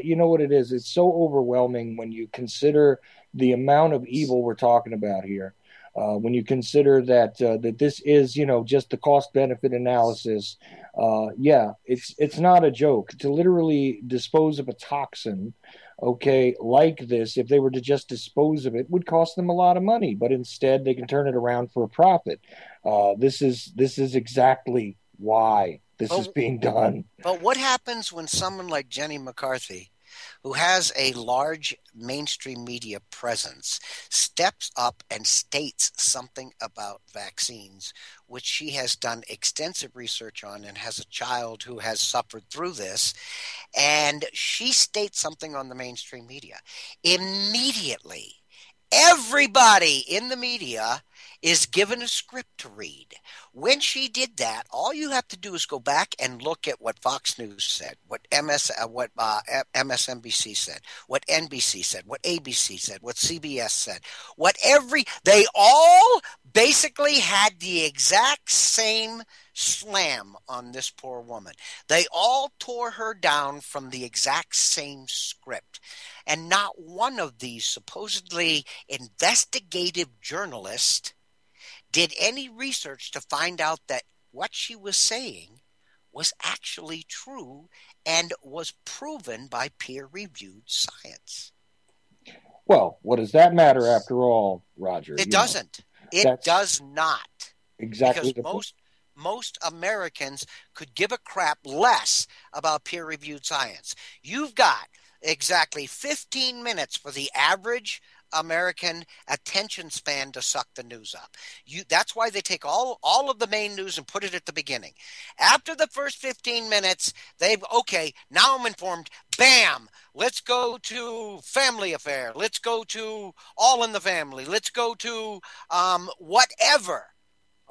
You know what it is? It's so overwhelming when you consider the amount of evil we're talking about here. When you consider that this is, just the cost benefit analysis, it's not a joke to literally dispose of a toxin. Okay, like this, if they were to just dispose of it, would cost them a lot of money, but instead they can turn it around for a profit. This is exactly why this is being done. But what happens when someone like Jenny McCarthy, who has a large mainstream media presence, steps up and states something about vaccines, which she has done extensive research on and has a child who has suffered through this, and she states something on the mainstream media? Immediately, everybody in the media is given a script to read. When she did that, all you have to do is go back and look at what Fox News said, what MSNBC said, what NBC said, what ABC said, what CBS said, they all basically had the exact same slam on this poor woman. They all tore her down from the exact same script. And not one of these supposedly investigative journalists did any research to find out that what she was saying was actually true and was proven by peer-reviewed science. Well, what does that matter after all, Roger? It doesn't. It does not. Exactly. Because most Americans could give a crap less about peer-reviewed science. You've got exactly 15 minutes for the average American attention span to suck the news up. That's why they take all of the main news and put it at the beginning. After the first 15 minutes, now I'm informed. Bam! Let's go to Family Affair. Let's go to All in the Family. Let's go to whatever.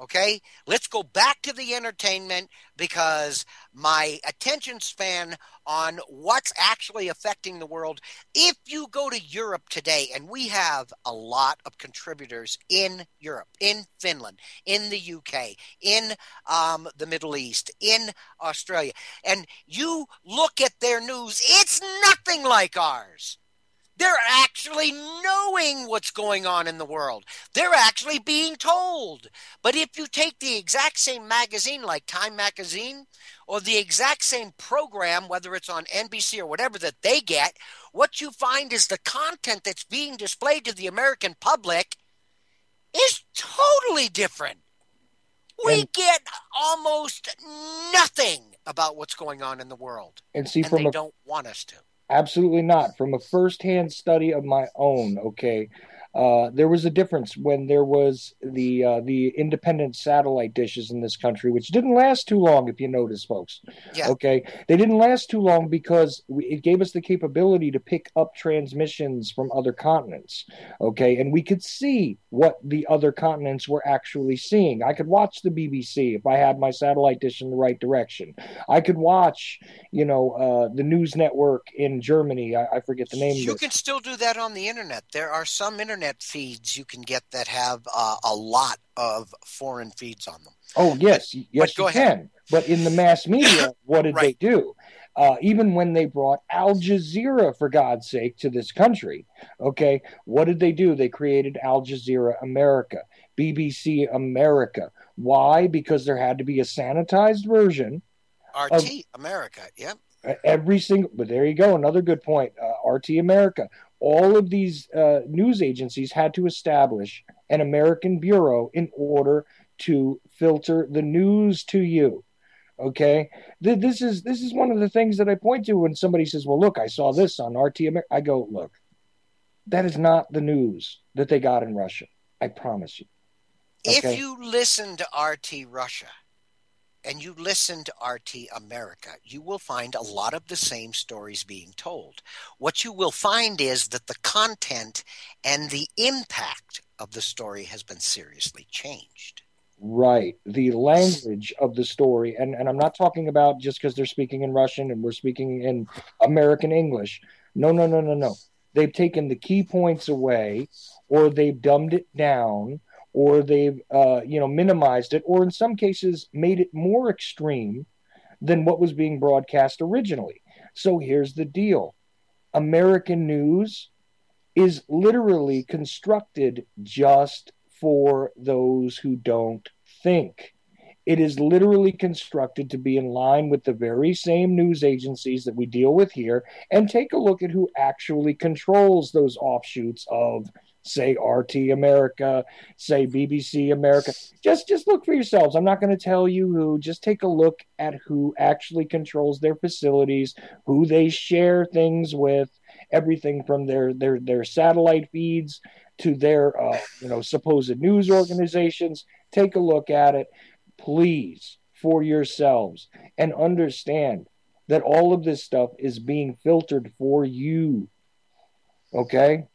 Okay, let's go back to the entertainment because my attention span on what's actually affecting the world. If you go to Europe today, and we have a lot of contributors in Europe, in Finland, in the UK, in the Middle East, in Australia, and you look at their news, it's nothing like ours. They're actually knowing what's going on in the world. They're actually being told. But if you take the exact same magazine like Time Magazine or the exact same program, whether it's on NBC or whatever that they get, what you find is the content that's being displayed to the American public is totally different. We get almost nothing about what's going on in the world. And they don't want us to. Absolutely not. From a first-hand study of my own, okay, there was a difference when there was the independent satellite dishes in this country, which didn't last too long, if you notice, folks. Yeah. Okay, they didn't last too long because it gave us the capability to pick up transmissions from other continents. Okay, and we could see what the other continents were actually seeing. I could watch the BBC if I had my satellite dish in the right direction. I could watch, the news network in Germany. I forget the name. You can still do that on the internet. There are some internet feeds you can get that have a lot of foreign feeds on them. Oh, yes, yes, you can. But in the mass media, what did they do? Even when they brought Al Jazeera, for God's sake, to this country, okay, what did they do? They created Al Jazeera America, BBC America. Why? Because there had to be a sanitized version. RT America, yep. But there you go, another good point. RT America. All of these news agencies had to establish an American bureau in order to filter the news to you. Okay, this is one of the things that I point to when somebody says, "Well, look, I saw this on RT America." I go, "Look, that is not the news that they got in Russia. I promise you." Okay? If you listen to RT Russia and you listen to RT America, you will find a lot of the same stories being told. What you will find is that the content and the impact of the story has been seriously changed. Right. The language of the story, and I'm not talking about just because they're speaking in Russian and we're speaking in American English. No. They've taken the key points away, or they've dumbed it down, or they've minimized it, or in some cases made it more extreme than what was being broadcast originally. So here's the deal. American news is literally constructed just for those who don't think. It is literally constructed to be in line with the very same news agencies that we deal with here, and take a look at who actually controls those offshoots of, say, RT America, say BBC America. Just look for yourselves. I'm not going to tell you who. Just take a look at who actually controls their facilities, who they share things with, everything from their satellite feeds to their supposed news organizations. Take a look at it, please, for yourselves, and understand that all of this stuff is being filtered for you. Okay?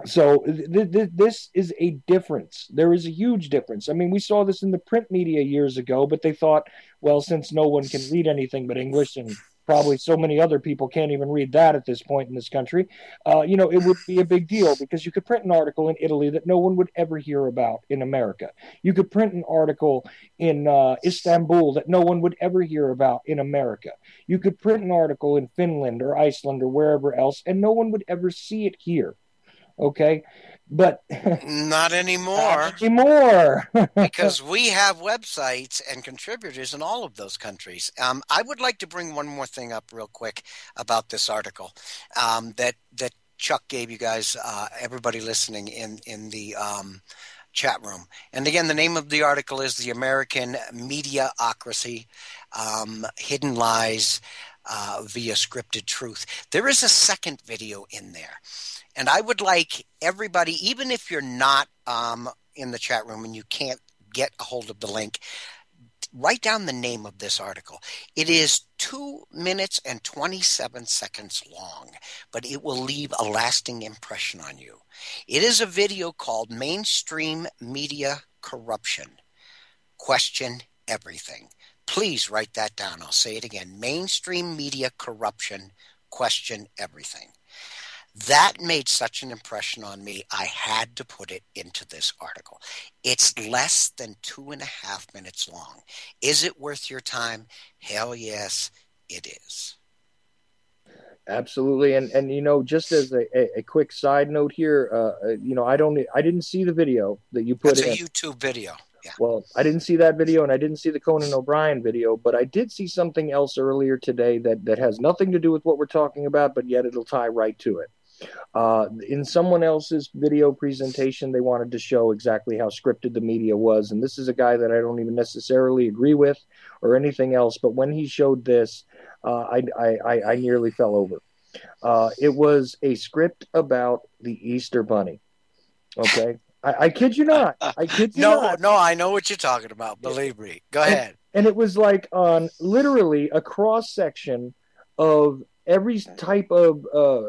So this is a difference. There is a huge difference. I mean, we saw this in the print media years ago, but they thought, well, since no one can read anything but English and probably so many other people can't even read that at this point in this country. It would be a big deal because you could print an article in Italy that no one would ever hear about in America. You could print an article in Istanbul that no one would ever hear about in America. You could print an article in Finland or Iceland or wherever else, and no one would ever see it here. Okay, but not anymore. Not anymore. Because we have websites and contributors in all of those countries. I would like to bring one more thing up real quick about this article that Chuck gave you guys, everybody listening in the chat room. And again, the name of the article is "The American Mediaocracy: Hidden Lies via Scripted Truth." There is a second video in there. And I would like everybody, even if you're not in the chat room and you can't get a hold of the link, write down the name of this article. It is 2 minutes and 27 seconds long, but it will leave a lasting impression on you. It is a video called "Mainstream Media Corruption. Question Everything." Please write that down. I'll say it again. "Mainstream Media Corruption. Question Everything." That made such an impression on me, I had to put it into this article. It's less than 2.5 minutes long. Is it worth your time? Hell yes, it is. Absolutely, and just as a quick side note here, I didn't see the video that you put in. It's a YouTube video. Yeah. Well, I didn't see that video, and I didn't see the Conan O'Brien video, but I did see something else earlier today that has nothing to do with what we're talking about, but yet it'll tie right to it. In someone else's video presentation, they wanted to show exactly how scripted the media was. And this is a guy that I don't even necessarily agree with or anything else. But when he showed this, I nearly fell over. It was a script about the Easter Bunny. Okay. I kid you not. I kid you not. No, I know what you're talking about. Believe me. Go ahead. And it was like on literally a cross section of every type of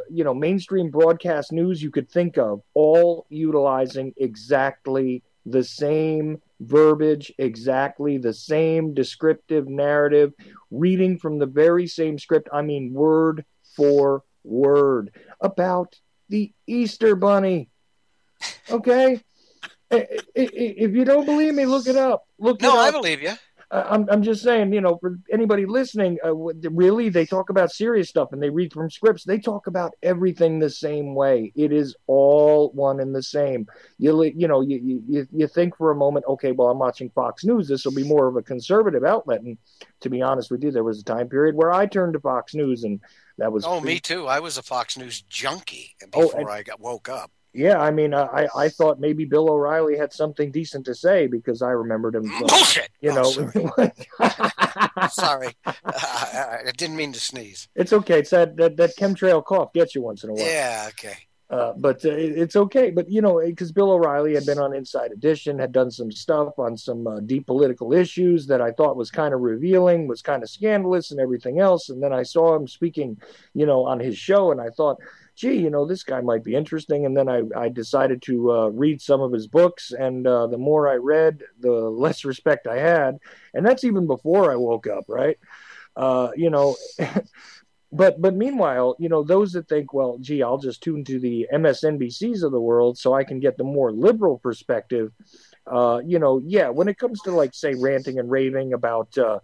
mainstream broadcast news you could think of, all utilizing exactly the same verbiage, exactly the same descriptive narrative, reading from the very same script, I mean word for word, about the Easter Bunny. Okay? If you don't believe me, look it up. I believe you. I'm just saying, for anybody listening, really, they talk about serious stuff and they read from scripts. They talk about everything the same way. It is all one and the same. You think for a moment, okay, well, I'm watching Fox News. This will be more of a conservative outlet. And to be honest with you, there was a time period where I turned to Fox News, and that was me too. I was a Fox News junkie before I woke up. Yeah, I mean, I thought maybe Bill O'Reilly had something decent to say because I remembered him. Bullshit! Sorry. I didn't mean to sneeze. It's okay. It's that chemtrail cough gets you once in a while. Yeah, okay. But it's okay. But, because Bill O'Reilly had been on Inside Edition, had done some stuff on some deep political issues that I thought was kind of revealing, was kind of scandalous and everything else. And then I saw him speaking, on his show, and I thought, gee, this guy might be interesting. And then I decided to read some of his books. And the more I read, the less respect I had. And that's even before I woke up, right? But meanwhile, those that think, well, gee, I'll just tune to the MSNBCs of the world so I can get the more liberal perspective. When it comes to, like, say, ranting and raving about, the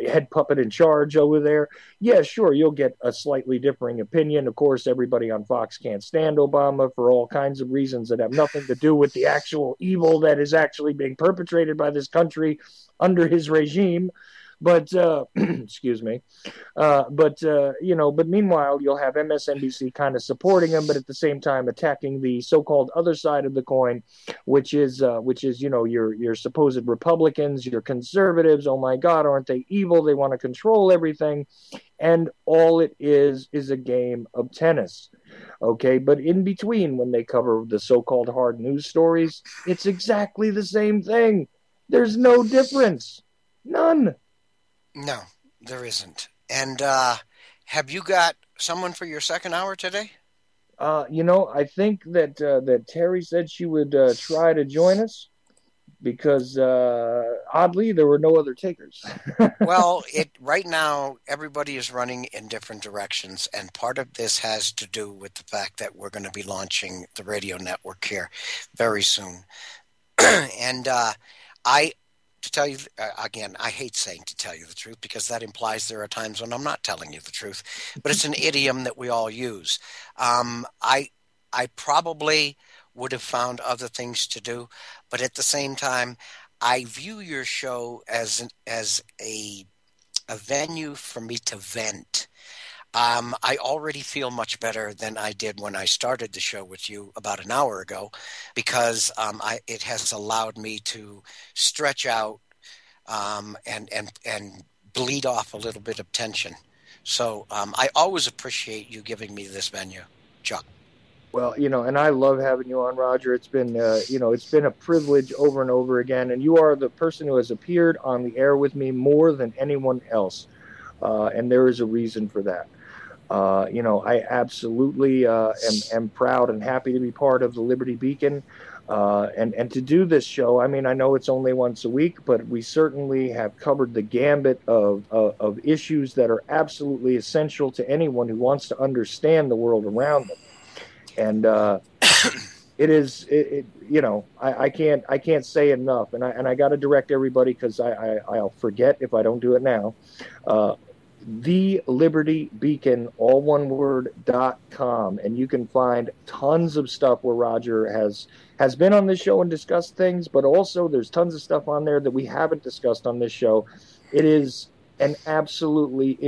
head puppet in charge over there, yeah, sure, you'll get a slightly differing opinion. Of course, everybody on Fox can't stand Obama for all kinds of reasons that have nothing to do with the actual evil that is actually being perpetrated by this country under his regime. But excuse me. But meanwhile, you'll have MSNBC kind of supporting him, but at the same time attacking the so-called other side of the coin, which is your supposed Republicans, your conservatives. Oh my God, aren't they evil? They want to control everything, and all it is a game of tennis. Okay, but in between, when they cover the so-called hard news stories, it's exactly the same thing. There's no difference. None. No, there isn't. And have you got someone for your second hour today? I think that Terry said she would try to join us. because oddly there were no other takers. Well, right now everybody is running in different directions, and part of this has to do with the fact that we're going to be launching the radio network here very soon. And I, to tell you again, I hate saying to tell you the truth because that implies there are times when I'm not telling you the truth, but it's an idiom that we all use. I probably would have found other things to do, but at the same time, I view your show as a venue for me to vent. I already feel much better than I did when I started the show with you about an hour ago, because it has allowed me to stretch out and bleed off a little bit of tension. So I always appreciate you giving me this venue, Chuck. Well, and I love having you on, Roger. It's been, it's been a privilege over and over again. And you are the person who has appeared on the air with me more than anyone else. And there is a reason for that. I absolutely am proud and happy to be part of the Liberty Beacon. And to do this show, I mean, I know it's only once a week, but we certainly have covered the gambit of issues that are absolutely essential to anyone who wants to understand the world around them. And I can't say enough, and I got to direct everybody, because I'll forget if I don't do it now. The Liberty Beacon, all one word, .com, and you can find tons of stuff where Roger has been on this show and discussed things, but also there's tons of stuff on there that we haven't discussed on this show. It is an absolutely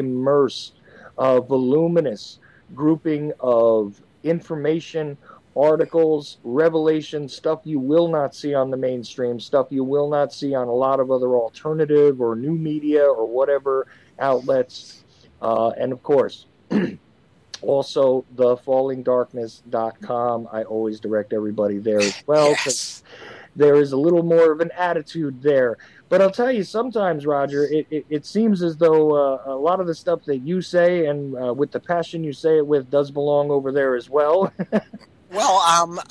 voluminous grouping of information, articles, revelations, stuff you will not see on the mainstream, stuff you will not see on a lot of other alternative or new media or whatever outlets. And of course, also the fallingdarkness.com. I always direct everybody there as well, because there is a little more of an attitude there. But I'll tell you, sometimes, Roger, it seems as though a lot of the stuff that you say, and with the passion you say it with, does belong over there as well. Well,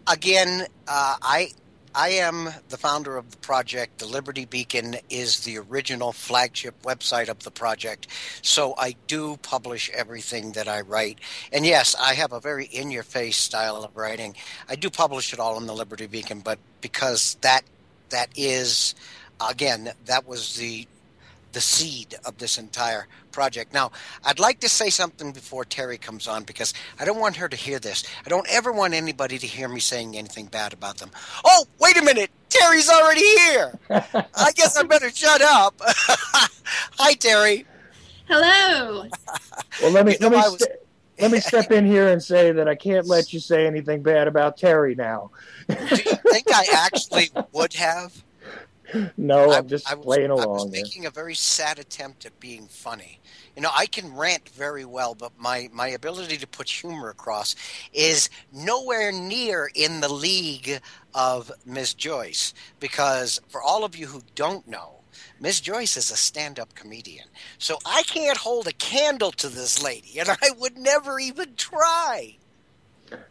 again, I am the founder of the project. The Liberty Beacon is the original flagship website of the project, so I do publish everything that I write. And yes, I have a very in-your-face style of writing. I do publish it all in the Liberty Beacon, but because that is, again, that was the seed of this entire project. Now, I'd like to say something before Terry comes on, because I don't want her to hear this. I don't ever want anybody to hear me saying anything bad about them. Oh, wait a minute. Terry's already here. I guess I better shut up. Hi, Terry. Hello. Well, let me step in here and say that I can't let you say anything bad about Terry now. Do you think I actually would have? No, I'm just playing along. I was making a very sad attempt at being funny. I can rant very well, but my ability to put humor across is nowhere near in the league of Ms. Joyce. Because for all of you who don't know, Ms. Joyce is a stand-up comedian. So I can't hold a candle to this lady, and I would never even try.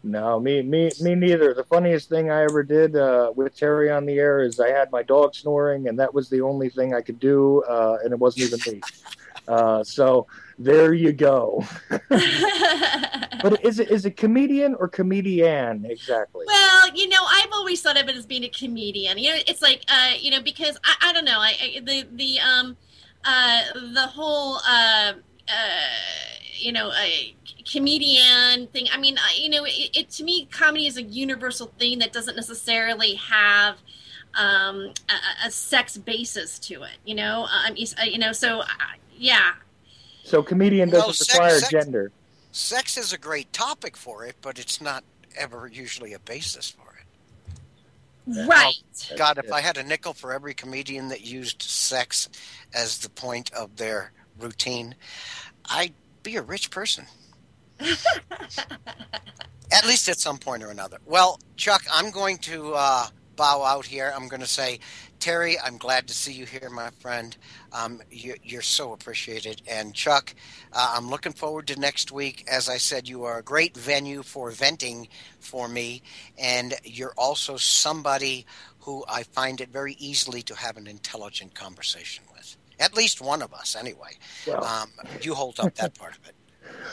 No, me neither. The funniest thing I ever did with Terry on the air is I had my dog snoring, and that was the only thing I could do, and it wasn't even me. So there you go. But is it comedian or comedian exactly? Well, I've always thought of it as being a comedian. It's like because I don't know, the whole a comedian thing. I mean, it to me, comedy is a universal thing that doesn't necessarily have a sex basis to it. So yeah. So comedian doesn't require gender. Sex is a great topic for it, but it's not ever usually a basis for it. Right. God, if I had a nickel for every comedian that used sex as the point of their routine, I'd be a rich person. At least at some point or another. Well, Chuck, I'm going to bow out here. I'm going to say, Terry, I'm glad to see you here, my friend. You're so appreciated. And Chuck, I'm looking forward to next week. As I said, you are a great venue for venting for me, and you're also somebody who I find it very easily to have an intelligent conversation with. At least one of us, anyway. Well, You hold up that part of it.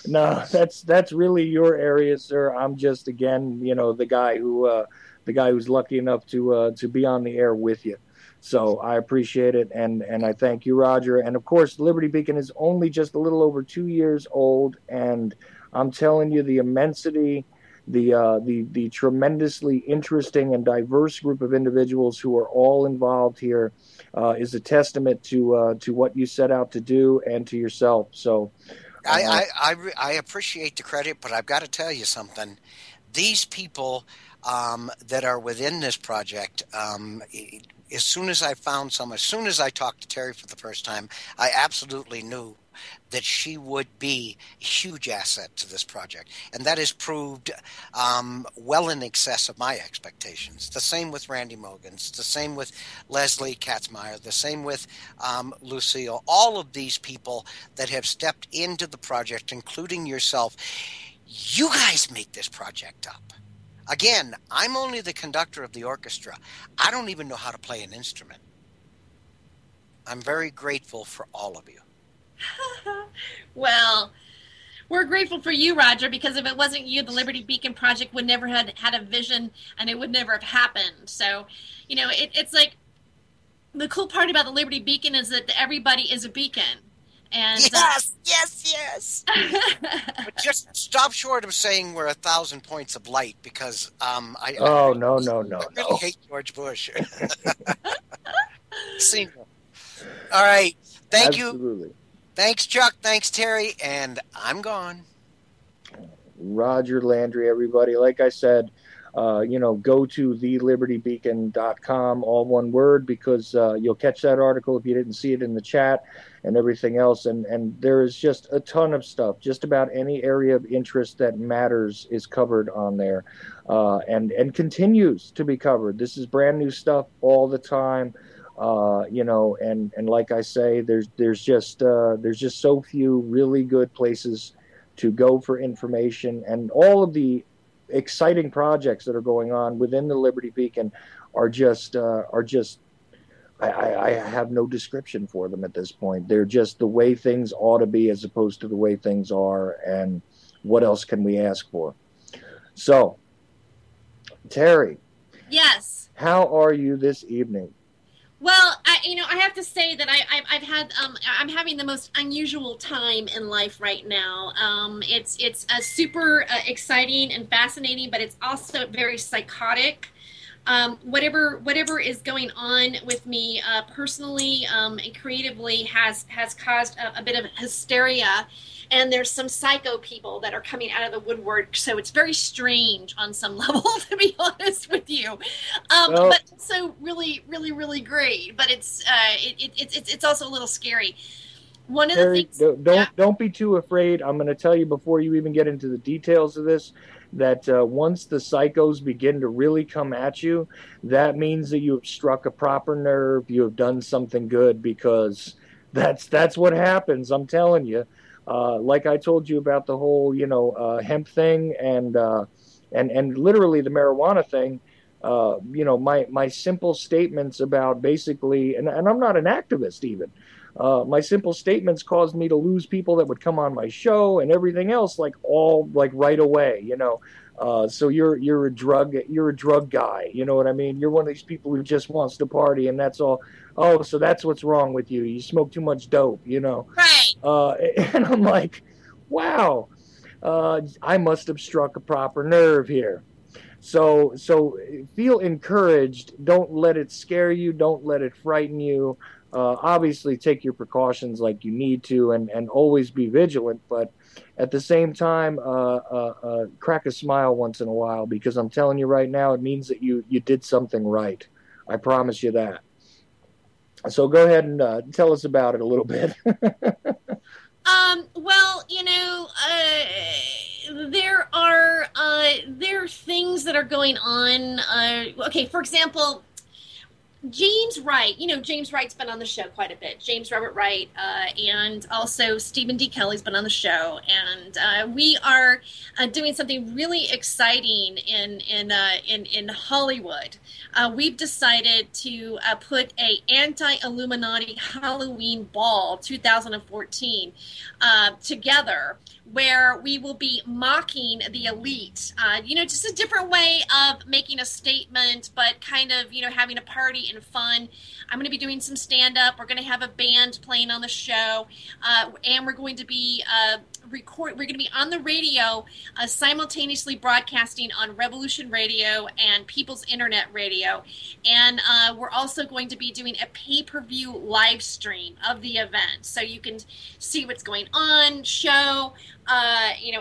no, that's really your area, sir. I'm just again, the guy who's lucky enough to be on the air with you. So I appreciate it, and I thank you, Roger. And of course, Liberty Beacon is only just a little over 2 years old, and I'm telling you, the immensity, the tremendously interesting and diverse group of individuals who are all involved here is a testament to what you set out to do and to yourself. So. I appreciate the credit, but I've got to tell you something. These people that are within this project, as soon as I found some, as soon as I talked to Terry for the first time, I absolutely knew that she would be a huge asset to this project. And that is proved well in excess of my expectations. The same with Randy Mogans, the same with Leslie Katzmeyer, the same with Lucille. All of these people that have stepped into the project, including yourself, you guys make this project up. Again, I'm only the conductor of the orchestra. I don't even know how to play an instrument. I'm very grateful for all of you. Well, we're grateful for you, Roger, because if it wasn't you, the Liberty Beacon Project would never had a vision, and it would never have happened. So, it's like the cool part about the Liberty Beacon is that everybody is a beacon. And, yes. But just stop short of saying we're 1,000 points of light, because No. I really hate George Bush. Senior. All right. Thank Absolutely. you. Thanks, Chuck. Thanks, Terry. And I'm gone. Roger Landry, everybody. Like I said, go to thelibertybeacon.com, all one word, because you'll catch that article if you didn't see it in the chat and everything else. And there is just a ton of stuff. Just about any area of interest that matters is covered on there, and continues to be covered. This is brand new stuff all the time. And like I say, there's just so few really good places to go for information, and all of the exciting projects that are going on within the Liberty Beacon are just I have no description for them at this point. They're just the way things ought to be as opposed to the way things are, and what else can we ask for? So, Terry. Yes. How are you this evening? Well, I have to say that I'm having the most unusual time in life right now. It's super exciting and fascinating, but it's also very psychotic. Whatever is going on with me personally and creatively has caused a bit of hysteria. And there's some psycho people that are coming out of the woodwork, so it's very strange on some level, to be honest with you. But also really, really, really great. But it's also a little scary. One of Terry, the things. Don't be too afraid. I'm going to tell you before you even get into the details of this that once the psychos begin to really come at you, that means that you have struck a proper nerve. You have done something good, because that's what happens. I'm telling you. Like I told you about the whole, hemp thing and literally the marijuana thing. My simple statements about basically, and I'm not an activist even. My simple statements caused me to lose people that would come on my show and everything else, all right away. So you're a drug guy. You know what I mean? You're one of these people who just wants to party, and that's all. Oh, so that's what's wrong with you. You smoke too much dope, Right. And I'm like, wow, I must have struck a proper nerve here. So feel encouraged. Don't let it scare you. Don't let it frighten you. Obviously, take your precautions like you need to, and always be vigilant. But at the same time, crack a smile once in a while, because I'm telling you right now, it means that you did something right. I promise you that. So go ahead and tell us about it a little bit. Well, there are things that are going on. Okay, for example, James Wright. James Wright's been on the show quite a bit. James Robert Wright, and also Stephen D. Kelly's been on the show, and we are doing something really exciting in Hollywood. We've decided to put a anti-Illuminati Halloween Ball 2014 together, where we will be mocking the elite. Just a different way of making a statement, but kind of, having a party and fun. I'm going to be doing some stand-up. We're going to have a band playing on the show, and we're going to be We're going to be on the radio, simultaneously broadcasting on Revolution Radio and People's Internet Radio, and we're also going to be doing a pay-per-view live stream of the event, so you can see what's going on, show,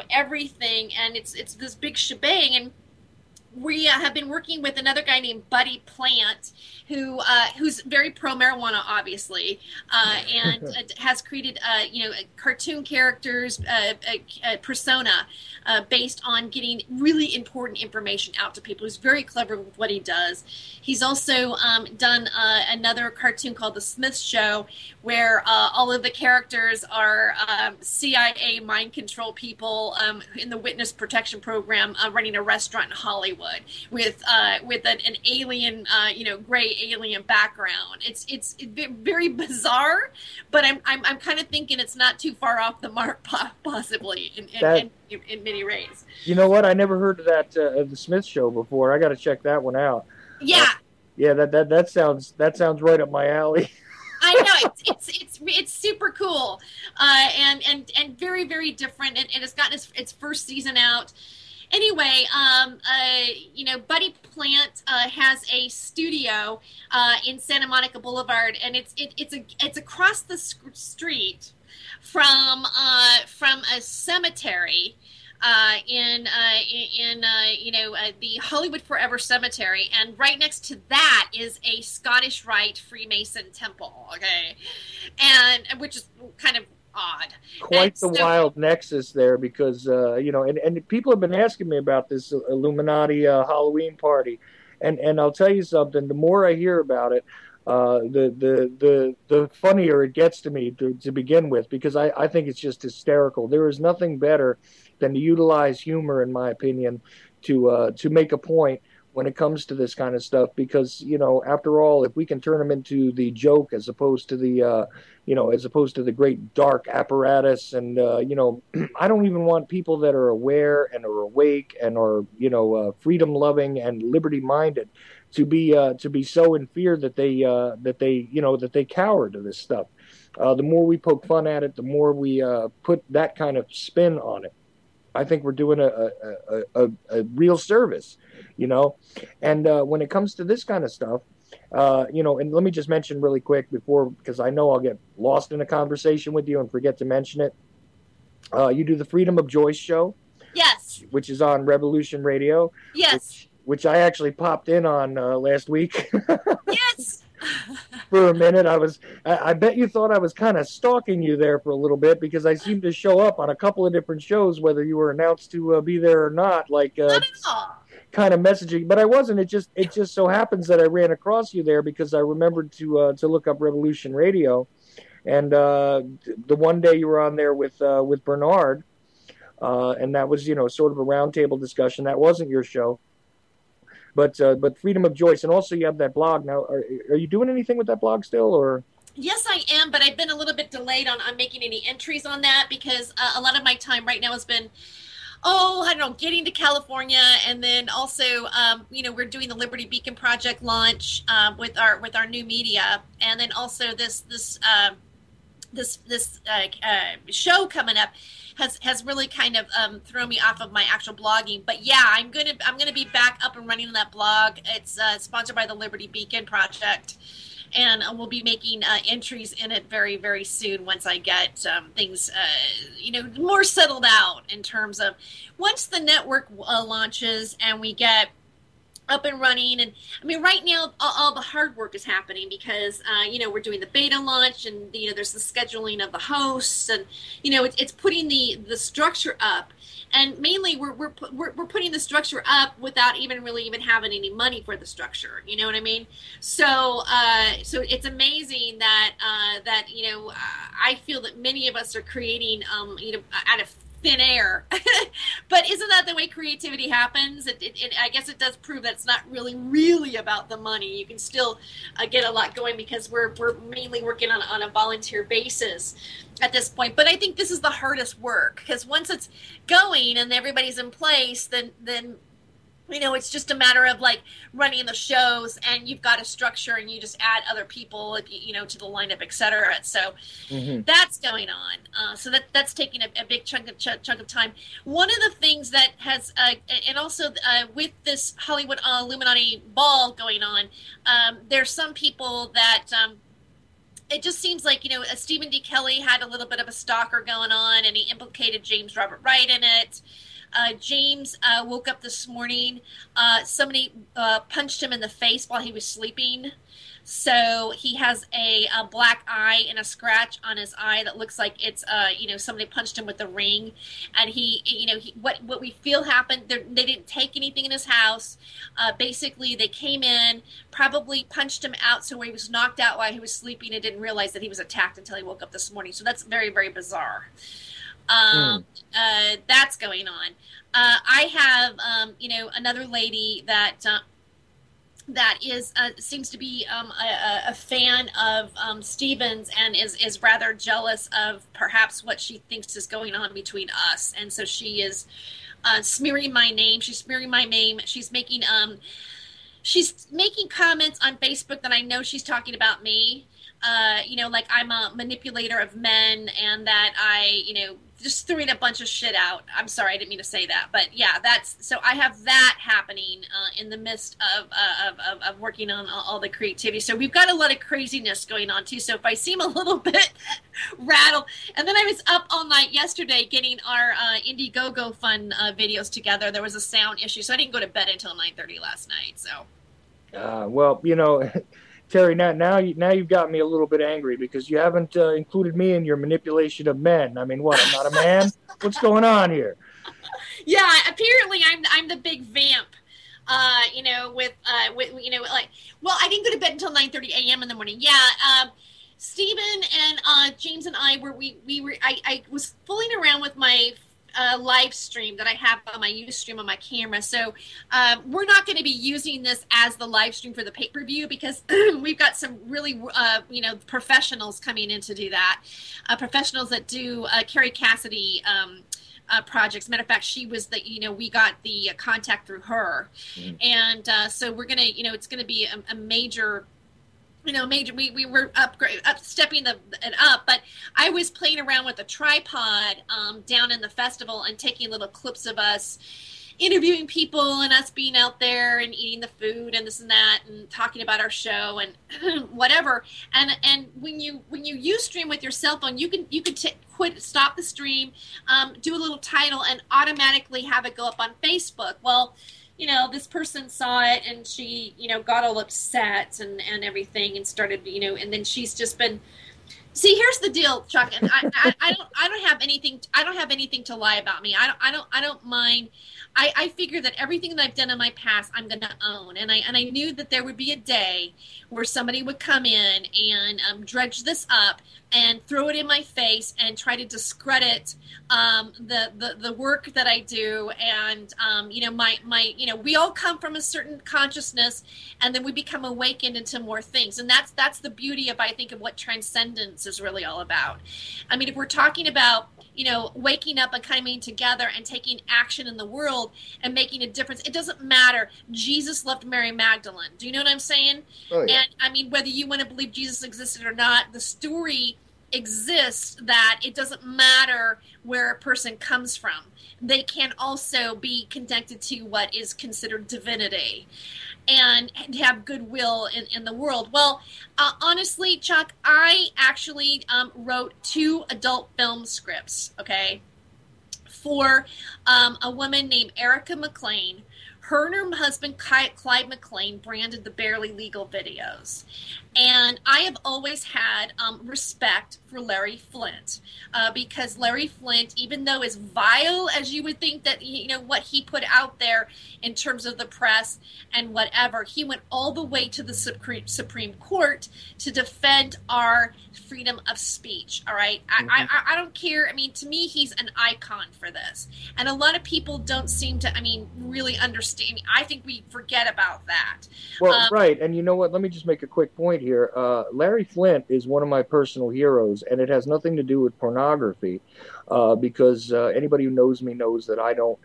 everything, and it's this big shebang. And we have been working with another guy named Buddy Plant, who's very pro marijuana, obviously, and has created cartoon characters, persona based on getting really important information out to people. He's very clever with what he does. He's also done another cartoon called The Smith Show, where all of the characters are CIA mind control people in the witness protection program, running a restaurant in Hollywood with an alien, gray alien background. It's very bizarre, but I'm kind of thinking it's not too far off the mark, possibly in many ways. You know what? I never heard of that the Smith Show before. I got to check that one out. Yeah. Yeah, that sounds right up my alley. I know it's super cool, and very, very different, and it's gotten its first season out. Anyway, Buddy Plant has a studio in Santa Monica Boulevard, and it's across the street from a cemetery in the Hollywood Forever Cemetery, and right next to that is a Scottish Rite Freemason temple. Okay, and which is kind of odd. Quite the wild nexus there, because and people have been asking me about this Illuminati Halloween party, and I'll tell you something. The more I hear about it, the funnier it gets to me to begin with, because I think it's just hysterical. There is nothing better than to utilize humor, in my opinion, to make a point when it comes to this kind of stuff, because after all, if we can turn them into the joke as opposed to the great dark apparatus, and I don't even want people that are aware and are awake and are freedom loving and liberty minded to be so in fear that they cower to this stuff. The more we poke fun at it, the more we put that kind of spin on it. I think we're doing a real service, and when it comes to this kind of stuff, and let me just mention really quick before, because I know I'll get lost in a conversation with you and forget to mention it. You do the Freedom of Joyce show. Yes. Which is on Revolution Radio. Yes. Which I actually popped in on last week. Yes. For a minute, I bet you thought I was kind of stalking you there for a little bit, because I seemed to show up on a couple of different shows, whether you were announced to be there or not, like not at all. Kind of messaging, but I wasn't. It just so happens that I ran across you there because I remembered to look up Revolution Radio, and the one day you were on there with Bernard, and that was sort of a roundtable discussion. That wasn't your show. But Freedom of Joyce, and also you have that blog now. Are you doing anything with that blog still, or? Yes, I am, but I've been a little bit delayed on making any entries on that, because a lot of my time right now has been, getting to California, and then also, we're doing the Liberty Beacon Project launch with our new media, and then also this show coming up has really kind of thrown me off of my actual blogging. But yeah, I'm gonna be back up and running on that blog. It's sponsored by the Liberty Beacon Project, and we'll be making entries in it very, very soon once I get things more settled out in terms of once the network launches and we get up and running. And I mean, right now all the hard work is happening because we're doing the beta launch, and there's the scheduling of the hosts, and it's putting the structure up. And mainly we're putting the structure up without even having any money for the structure. You know what I mean? So it's amazing that I feel that many of us are creating out of thin air. But isn't that the way creativity happens? I guess it does prove that it's not really about the money. You can still get a lot going because we're mainly working on a volunteer basis at this point. But I think this is the hardest work, because once it's going and everybody's in place, then it's just a matter of like running the shows, and you've got a structure, and you just add other people, to the lineup, etc. So that's going on. So that's taking a big chunk of time. One of the things that has, and also with this Hollywood Illuminati ball going on, there's some people that. It just seems like, Stephen D. Kelly had a little bit of a stalker going on, and he implicated James Robert Wright in it. James woke up this morning. Somebody punched him in the face while he was sleeping. So he has a black eye and a scratch on his eye that looks like it's, somebody punched him with a ring. And what we feel happened, they didn't take anything in his house. Basically, they came in, probably punched him out so he was knocked out while he was sleeping and didn't realize that he was attacked until he woke up this morning. So that's very, very bizarre. That's going on. I have, another lady that is seems to be a fan of Stevens, and is rather jealous of perhaps what she thinks is going on between us, and so she is smearing my name. She's smearing my name. She's making comments on Facebook that I know she's talking about me. Like I'm a manipulator of men, and that I, just throwing a bunch of shit out. I'm sorry, I didn't mean to say that, but yeah, so I have that happening in the midst of working on all the creativity. So we've got a lot of craziness going on too. So if I seem a little bit rattled, and then I was up all night yesterday getting our Indiegogo fund videos together. There was a sound issue, so I didn't go to bed until 9:30 last night. So, well, Terry, now you've got me a little bit angry because you haven't included me in your manipulation of men. I mean, what? I'm not a man? What's going on here? Yeah, apparently I'm the big vamp. With well, I didn't go to bed until 9:30 a.m. in the morning. Yeah, Stephen and James and I I was fooling around with my live stream that I have on my Ustream on my camera. So we're not going to be using this as the live stream for the pay-per-view because we've got some really, professionals coming in to do that. Professionals that do Carrie Cassidy projects. Matter of fact, she was we got the contact through her. And so we're going to, it's going to be a major we were stepping it up, but I was playing around with a tripod down in the festival and taking little clips of us interviewing people and us being out there and eating the food and this and that and talking about our show and whatever. And when you Ustream with your cell phone, you can stop the stream, do a little title, and automatically have it go up on Facebook. Well, this person saw it and she, got all upset and everything and started, and then she's just been. See, here's the deal, Chuck, and I don't have anything to lie about me. I don't mind. I figure that everything that I've done in my past, I'm going to own, and I knew that there would be a day where somebody would come in and dredge this up and throw it in my face and try to discredit the work that I do, and we all come from a certain consciousness, and then we become awakened into more things, and that's the beauty of, I think, of what transcendence is really all about. I mean, if we're talking about waking up and coming together and taking action in the world and making a difference. It doesn't matter. Jesus loved Mary Magdalene. Do you know what I'm saying? Oh, yeah. And I mean, whether you want to believe Jesus existed or not, the story exists that it doesn't matter where a person comes from. They can also be connected to what is considered divinity and have goodwill in the world. Well, honestly, Chuck, I actually wrote 2 adult film scripts, okay, for a woman named Erica McLean Her and her husband, Clyde McLean, branded the Barely Legal videos. And I have always had respect for Larry Flynt because Larry Flynt, even though as vile as you would think that, what he put out there in terms of the press and whatever, he went all the way to the Supreme Court to defend our freedom of speech. All right. I don't care. I mean, to me, he's an icon for this. And a lot of people don't seem to, really understand. I think we forget about that. Well, right. And you know what? Let me just make a quick point here. Larry Flynt is one of my personal heroes, and it has nothing to do with pornography because anybody who knows me knows that I don't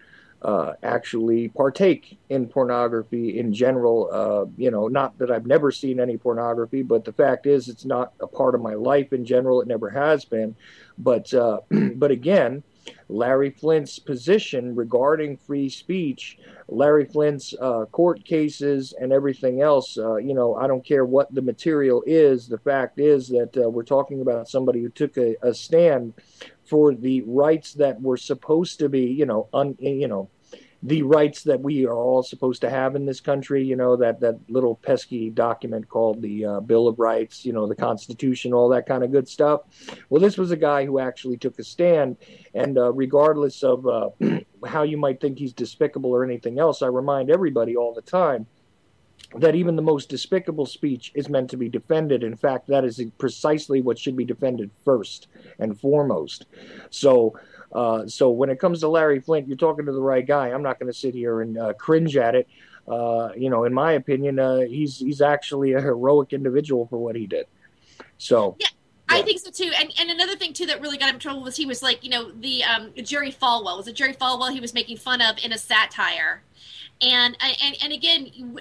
actually partake in pornography in general. Not that I've never seen any pornography, but the fact is it's not a part of my life in general. It never has been. But again, Larry Flynt's position regarding free speech, Larry Flynt's court cases and everything else, I don't care what the material is. The fact is that we're talking about somebody who took a stand for the rights that were supposed to be, the rights that we are all supposed to have in this country, that little pesky document called the Bill of Rights, the Constitution, all that kind of good stuff. Well, this was a guy who actually took a stand, and regardless of how you might think he's despicable or anything else, I remind everybody all the time that even the most despicable speech is meant to be defended. In fact, that is precisely what should be defended first and foremost. So when it comes to Larry Flynt, you're talking to the right guy. I'm not going to sit here and cringe at it. In my opinion, he's actually a heroic individual for what he did. So. Yeah. I think so too, and another thing too that really got him in trouble was he was like, the Jerry Falwell. Was it Jerry Falwell he was making fun of in a satire? And again,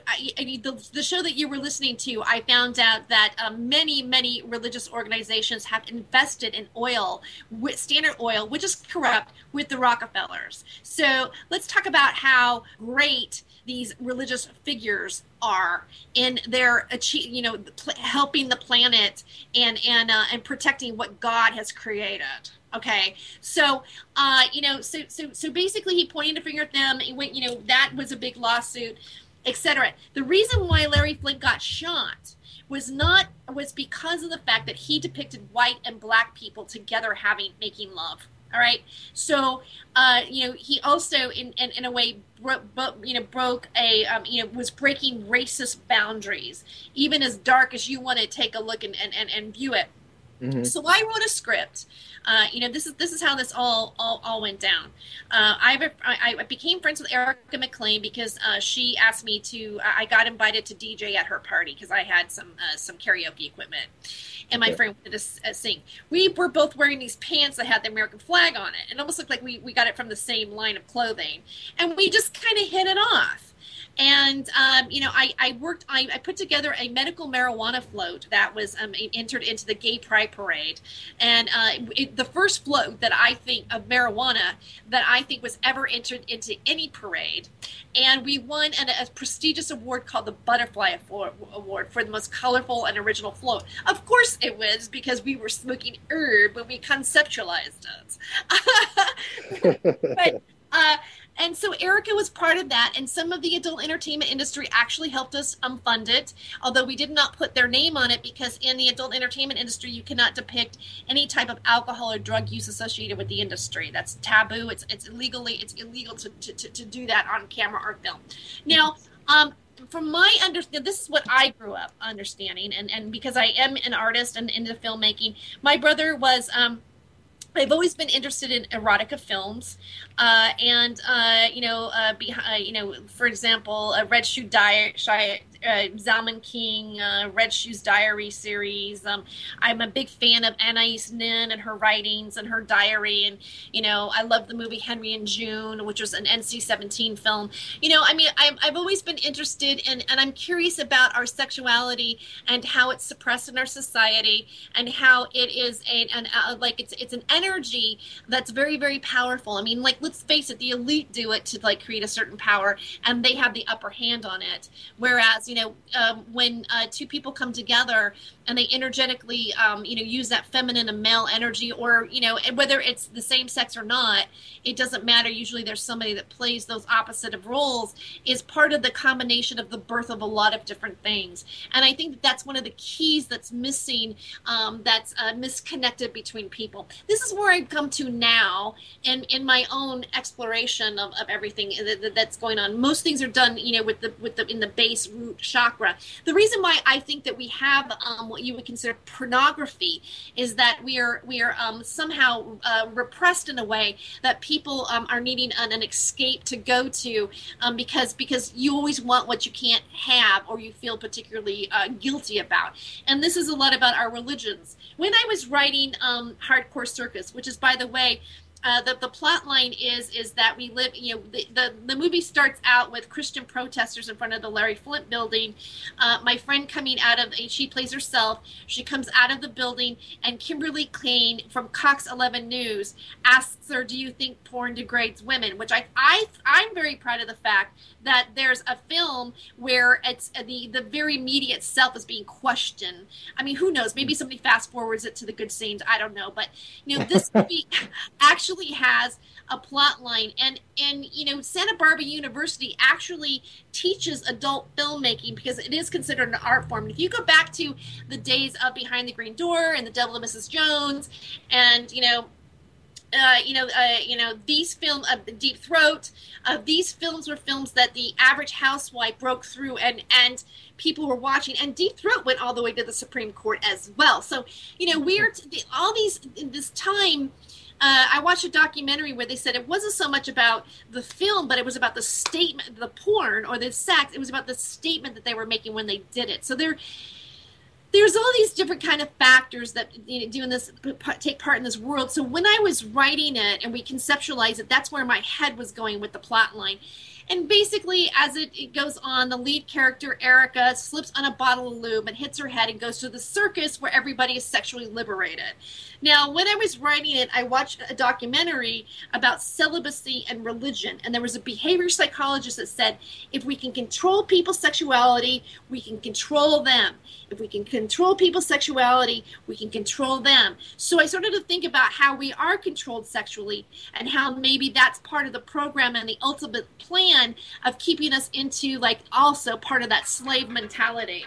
the show that you were listening to, I found out that many religious organizations have invested in oil, with Standard Oil, which is corrupt, with the Rockefellers. So let's talk about how great these religious figures are in their helping the planet and protecting what God has created. Okay, so so basically he pointed a finger at them. He went, that was a big lawsuit, etc. The reason why Larry Flynt got shot was because of the fact that he depicted white and black people together making love. All right, so he also in a way broke was breaking racist boundaries, even as dark as you want to take a look and view it. Mm-hmm. So I wrote a script. This is how this all went down. I became friends with Erica McLean because she asked me to. I got invited to DJ at her party because I had some karaoke equipment, and my friend wanted to sing. We were both wearing these pants that had the American flag on it, and almost looked like we got it from the same line of clothing, and we just kind of hit it off. And, I put together a medical marijuana float that was entered into the Gay Pride Parade. And the first float that I think of marijuana that I think was ever entered into any parade. And we won a prestigious award called the Butterfly Award for the most colorful and original float. Of course it was, because we were smoking herb when we conceptualized it. And so Erica was part of that, and some of the adult entertainment industry actually helped us fund it, although we did not put their name on it, because in the adult entertainment industry, you cannot depict any type of alcohol or drug use associated with the industry. That's taboo. It's illegal to do that on camera or film. Now, from my understanding, this is what I grew up understanding, and because I am an artist and into filmmaking, my brother was... I've always been interested in erotica films, for example, Red Shoe Diary, Zalman King, Red Shoes Diary series. I'm a big fan of Anais Nin and her writings and her diary, and I love the movie Henry and June, which was an NC-17 film. I've always been interested in, and I'm curious about our sexuality and how it's suppressed in our society, and how it is it's an energy that's very, very powerful. Let's face it, the elite do it to create a certain power, and they have the upper hand on it. Whereas, when two people come together and they energetically, use that feminine and male energy, or, whether it's the same sex or not, it doesn't matter. Usually there's somebody that plays those opposite of roles, is part of the combination of the birth of a lot of different things. And I think that's one of the keys that's missing, that's misconnected between people. This is where I've come to now, and in my own exploration of everything that's going on. Most things are done, with the in the base root chakra. The reason why I think that we have what you would consider pornography is that we are somehow repressed in a way that people are needing an escape to go to, because you always want what you can't have, or you feel particularly guilty about. And this is a lot about our religions. When I was writing Hardcore Circus, which is, by the way, the plot line is that we live, the movie starts out with Christian protesters in front of the Larry Flint building. My friend coming out of, she plays herself, she comes out of the building, and Kimberly Kane from Cox 11 News asks her, do you think porn degrades women? Which I'm very proud of the fact that there's a film where it's the very media itself is being questioned. I mean, who knows? Maybe somebody fast forwards it to the good scenes. I don't know. But, this movie actually has a plot line, and Santa Barbara University actually teaches adult filmmaking because it is considered an art form. And if you go back to the days of Behind the Green Door and The Devil and Mrs. Jones, and these films, Deep Throat, these films were films that the average housewife broke through, and people were watching. And Deep Throat went all the way to the Supreme Court as well. So, all these, in this time, I watched a documentary where they said it wasn't so much about the film, but it was about the statement, the porn or the sex. It was about the statement that they were making when they did it. So there's all these different kind of factors that take part in this world. So when I was writing it and we conceptualized it, that's where my head was going with the plot line. And basically, as it goes on, the lead character, Erica, slips on a bottle of lube and hits her head and goes to the circus where everybody is sexually liberated. Now, when I was writing it, I watched a documentary about celibacy and religion. And there was a behavior psychologist that said, if we can control people's sexuality, we can control them. If we can control people's sexuality, we can control them. So I started to think about how we are controlled sexually, and how maybe that's part of the program and the ultimate plan of keeping us into, also part of that slave mentality.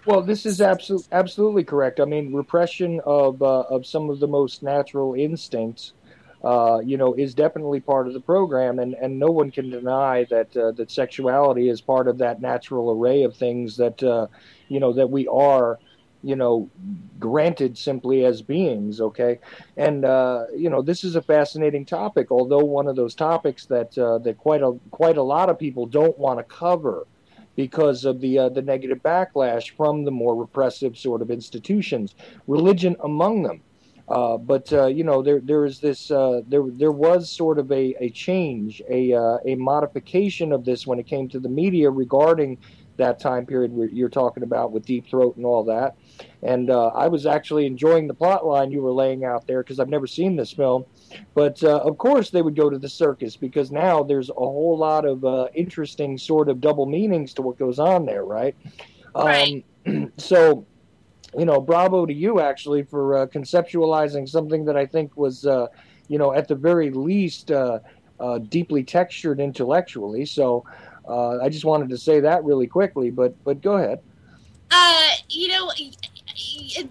Well, this is absolutely correct. I mean, repression of some of the most natural instincts, is definitely part of the program, and no one can deny that sexuality is part of that natural array of things that that we are, granted simply as beings. Okay, and this is a fascinating topic, although one of those topics that quite a lot of people don't want to cover, because of the negative backlash from the more repressive sort of institutions, religion among them. But there is this. There was sort of a change, a modification of this when it came to the media regarding that time period where you're talking about with Deep Throat and all that. And I was actually enjoying the plot line you were laying out there, because I've never seen this film. But of course they would go to the circus, because now there's a whole lot of interesting sort of double meanings to what goes on there, right? Right. So, bravo to you actually for conceptualizing something that I think was, at the very least, deeply textured intellectually. So I just wanted to say that really quickly, but go ahead.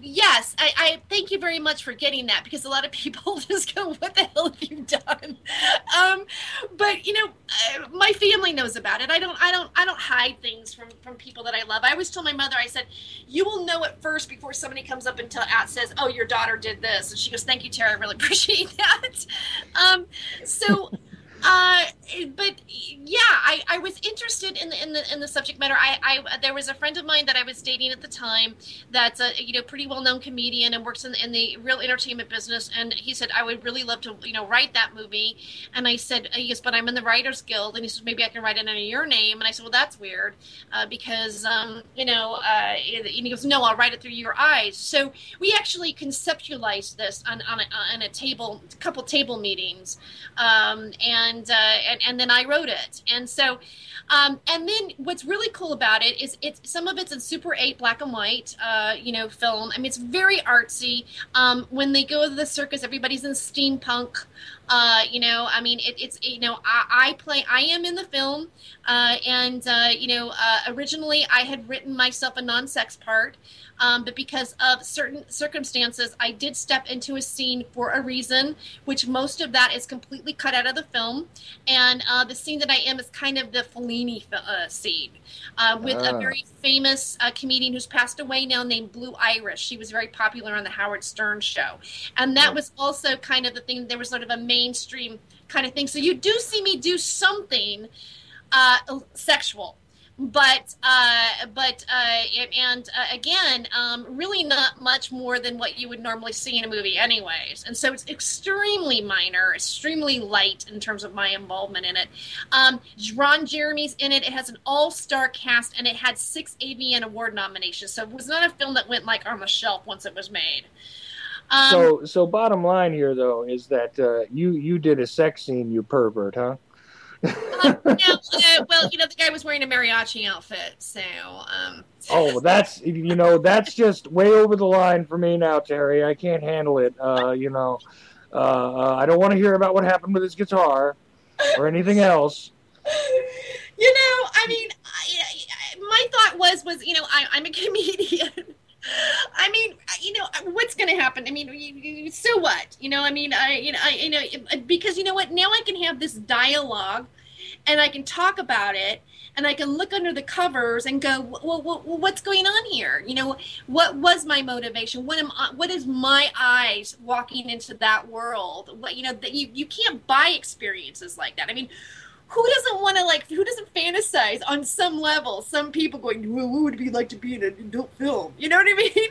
Yes, I thank you very much for getting that, because a lot of people just go, what the hell have you done? But my family knows about it. I don't hide things from people that I love. I always told my mother, I said, you will know it first before somebody comes up and says, oh, your daughter did this. And she goes, thank you, Tara, I really appreciate that. But yeah, I was interested in the subject matter. There was a friend of mine that I was dating at the time that's a pretty well known comedian and works in the real entertainment business, and he said, I would really love to write that movie. And I said, yes, but I'm in the Writers Guild. And he said, maybe I can write it under your name. And I said, well, that's weird, because and he goes, no, I'll write it through your eyes. So we actually conceptualized this on a couple table meetings, and and then I wrote it. And so, and then what's really cool about it is some of it's in Super 8 black and white, film. I mean, it's very artsy. When they go to the circus, everybody's in steampunk. I mean, I am in the film, originally I had written myself a non-sex part, but because of certain circumstances, I did step into a scene for a reason, which most of that is completely cut out of the film, and the scene that I am is kind of the Fellini scene, with a very famous comedian who's passed away now named Blue Irish. She was very popular on the Howard Stern show, and that was also kind of the thing. There was sort of a mainstream kind of thing. So you do see me do something sexual, but again, really not much more than what you would normally see in a movie anyways. And so it's extremely minor, extremely light in terms of my involvement in it. Ron Jeremy's in it. It has an all-star cast, and it had 6 AVN Award nominations. So it was not a film that went like on the shelf once it was made. So bottom line here, though, is that you did a sex scene, you pervert, huh? The guy was wearing a mariachi outfit, so. Oh, that's just way over the line for me now, Terry. I can't handle it. I don't want to hear about what happened with his guitar or anything else. I mean, my thought was I'm a comedian. I mean, what's going to happen? I mean, so what? Because you know what? Now I can have this dialogue, and I can talk about it, and I can look under the covers and go, well, what's going on here? What was my motivation? What is my eyes walking into that world? That you can't buy experiences like that. I mean, who doesn't fantasize on some level? Some people going, well, what would it be like to be in an adult film? You know what I mean?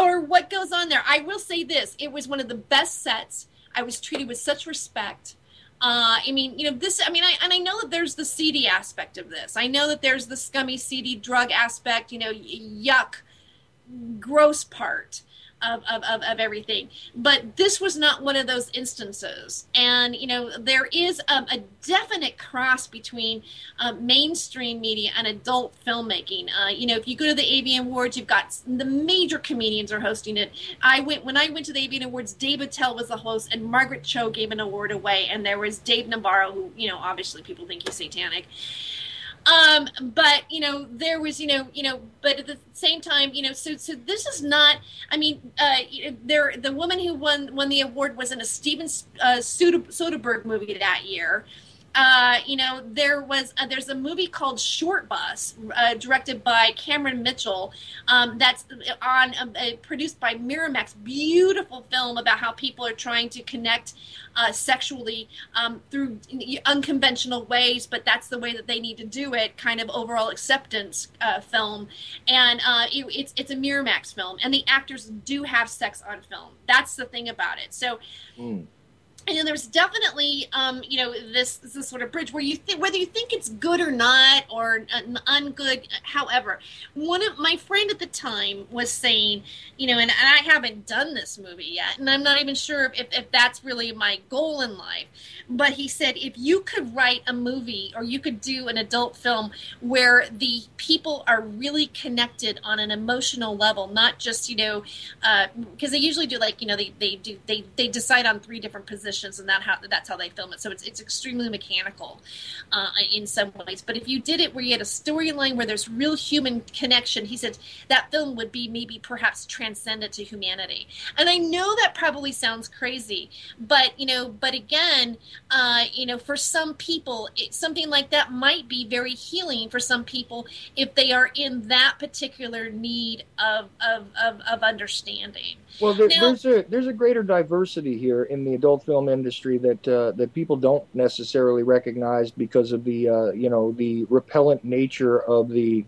Or what goes on there? I will say this. It was one of the best sets. I was treated with such respect. I know that there's the seedy aspect of this. I know that there's the scummy, seedy drug aspect, yuck, gross part of everything. But this was not one of those instances. And, there is a definite cross between mainstream media and adult filmmaking. If you go to the AVN Awards, you've got the major comedians are hosting it. When I went to the AVN Awards, Dave Attell was the host, and Margaret Cho gave an award away. And there was Dave Navarro, who, obviously people think he's satanic. But there was but at the same time so this is not, I mean, the woman who won the award was in a Steven Soderbergh movie that year. There's a movie called Short Bus, directed by Cameron Mitchell, that's produced by Miramax. Beautiful film about how people are trying to connect sexually through unconventional ways, but that's the way that they need to do it. Kind of overall acceptance film, and it's a Miramax film, and the actors do have sex on film. That's the thing about it. So. There's definitely, this sort of bridge where whether you think it's good or not, or ungood. However, one of my friend at the time was saying, and I haven't done this movie yet, and I'm not even sure if that's really my goal in life. But he said, if you could write a movie, or you could do an adult film where the people are really connected on an emotional level, not just, because they usually do they decide on 3 different positions, and that's how they film it. So it's extremely mechanical in some ways. But if you did it where you had a storyline where there's real human connection, he said that film would be maybe perhaps transcendent to humanity. And I know that probably sounds crazy, but again, for some people, something like that might be very healing for some people if they are in that particular need of understanding. Well, there's a greater diversity here in the adult film industry that people don't necessarily recognize because of the the repellent nature of the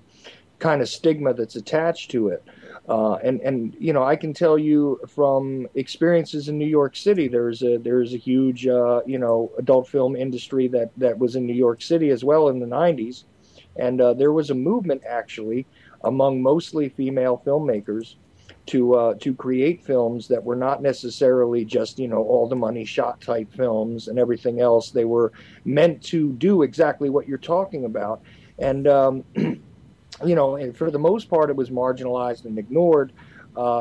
kind of stigma that's attached to it. And I can tell you from experiences in New York City, there's a huge adult film industry that was in New York City as well in the 90s, and there was a movement actually among mostly female filmmakers to create films that were not necessarily just, all the money shot type films and everything else. They were meant to do exactly what you're talking about. And and for the most part, it was marginalized and ignored,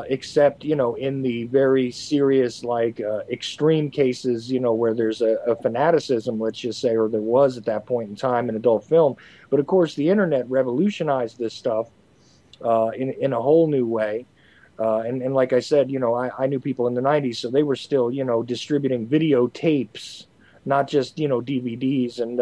except, in the very serious, like extreme cases, where there's a fanaticism, let's just say, or there was at that point in time in adult film. But of course, the internet revolutionized this stuff in a whole new way. And like I said, I knew people in the 90s, so they were still, distributing videotapes, not just, DVDs, and,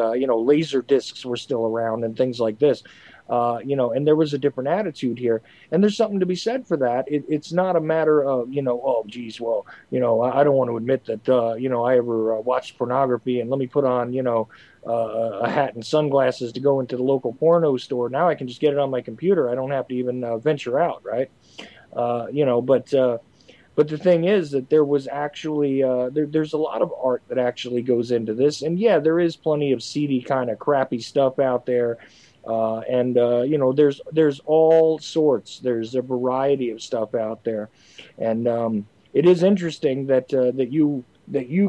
laser discs were still around and things like this. And there was a different attitude here. And there's something to be said for that. It's not a matter of, oh, geez, well, I don't want to admit that, I ever watched pornography, and let me put on, a hat and sunglasses to go into the local porno store. Now I can just get it on my computer. I don't have to even venture out, right? But the thing is that there was actually there's a lot of art that actually goes into this, and yeah, there is plenty of seedy kind of crappy stuff out there, and there's all sorts. There's a variety of stuff out there, and it is interesting that that you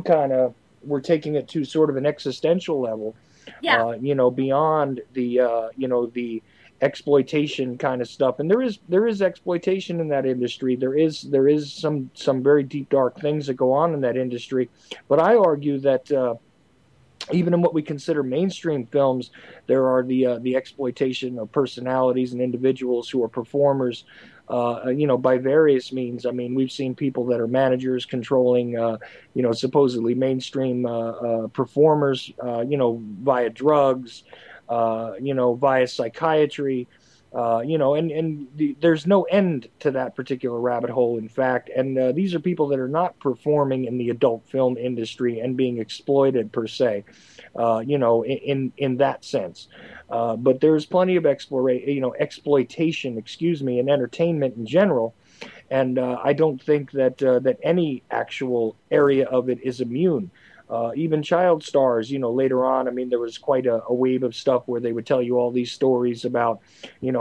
kind of were taking it to sort of an existential level, Yeah. beyond the exploitation kind of stuff. And there is exploitation in that industry. There is some very deep dark things that go on in that industry. But I argue that even in what we consider mainstream films, there are the exploitation of personalities and individuals who are performers, by various means. I mean, we've seen people that are managers controlling, supposedly mainstream performers, via drugs, via psychiatry, there's no end to that particular rabbit hole, in fact. And these are people that are not performing in the adult film industry and being exploited per se, in that sense. But there's plenty of exploitation, in entertainment in general. And I don't think that any actual area of it is immune. Even child stars, later on, I mean, there was quite a wave of stuff where they would tell you all these stories about,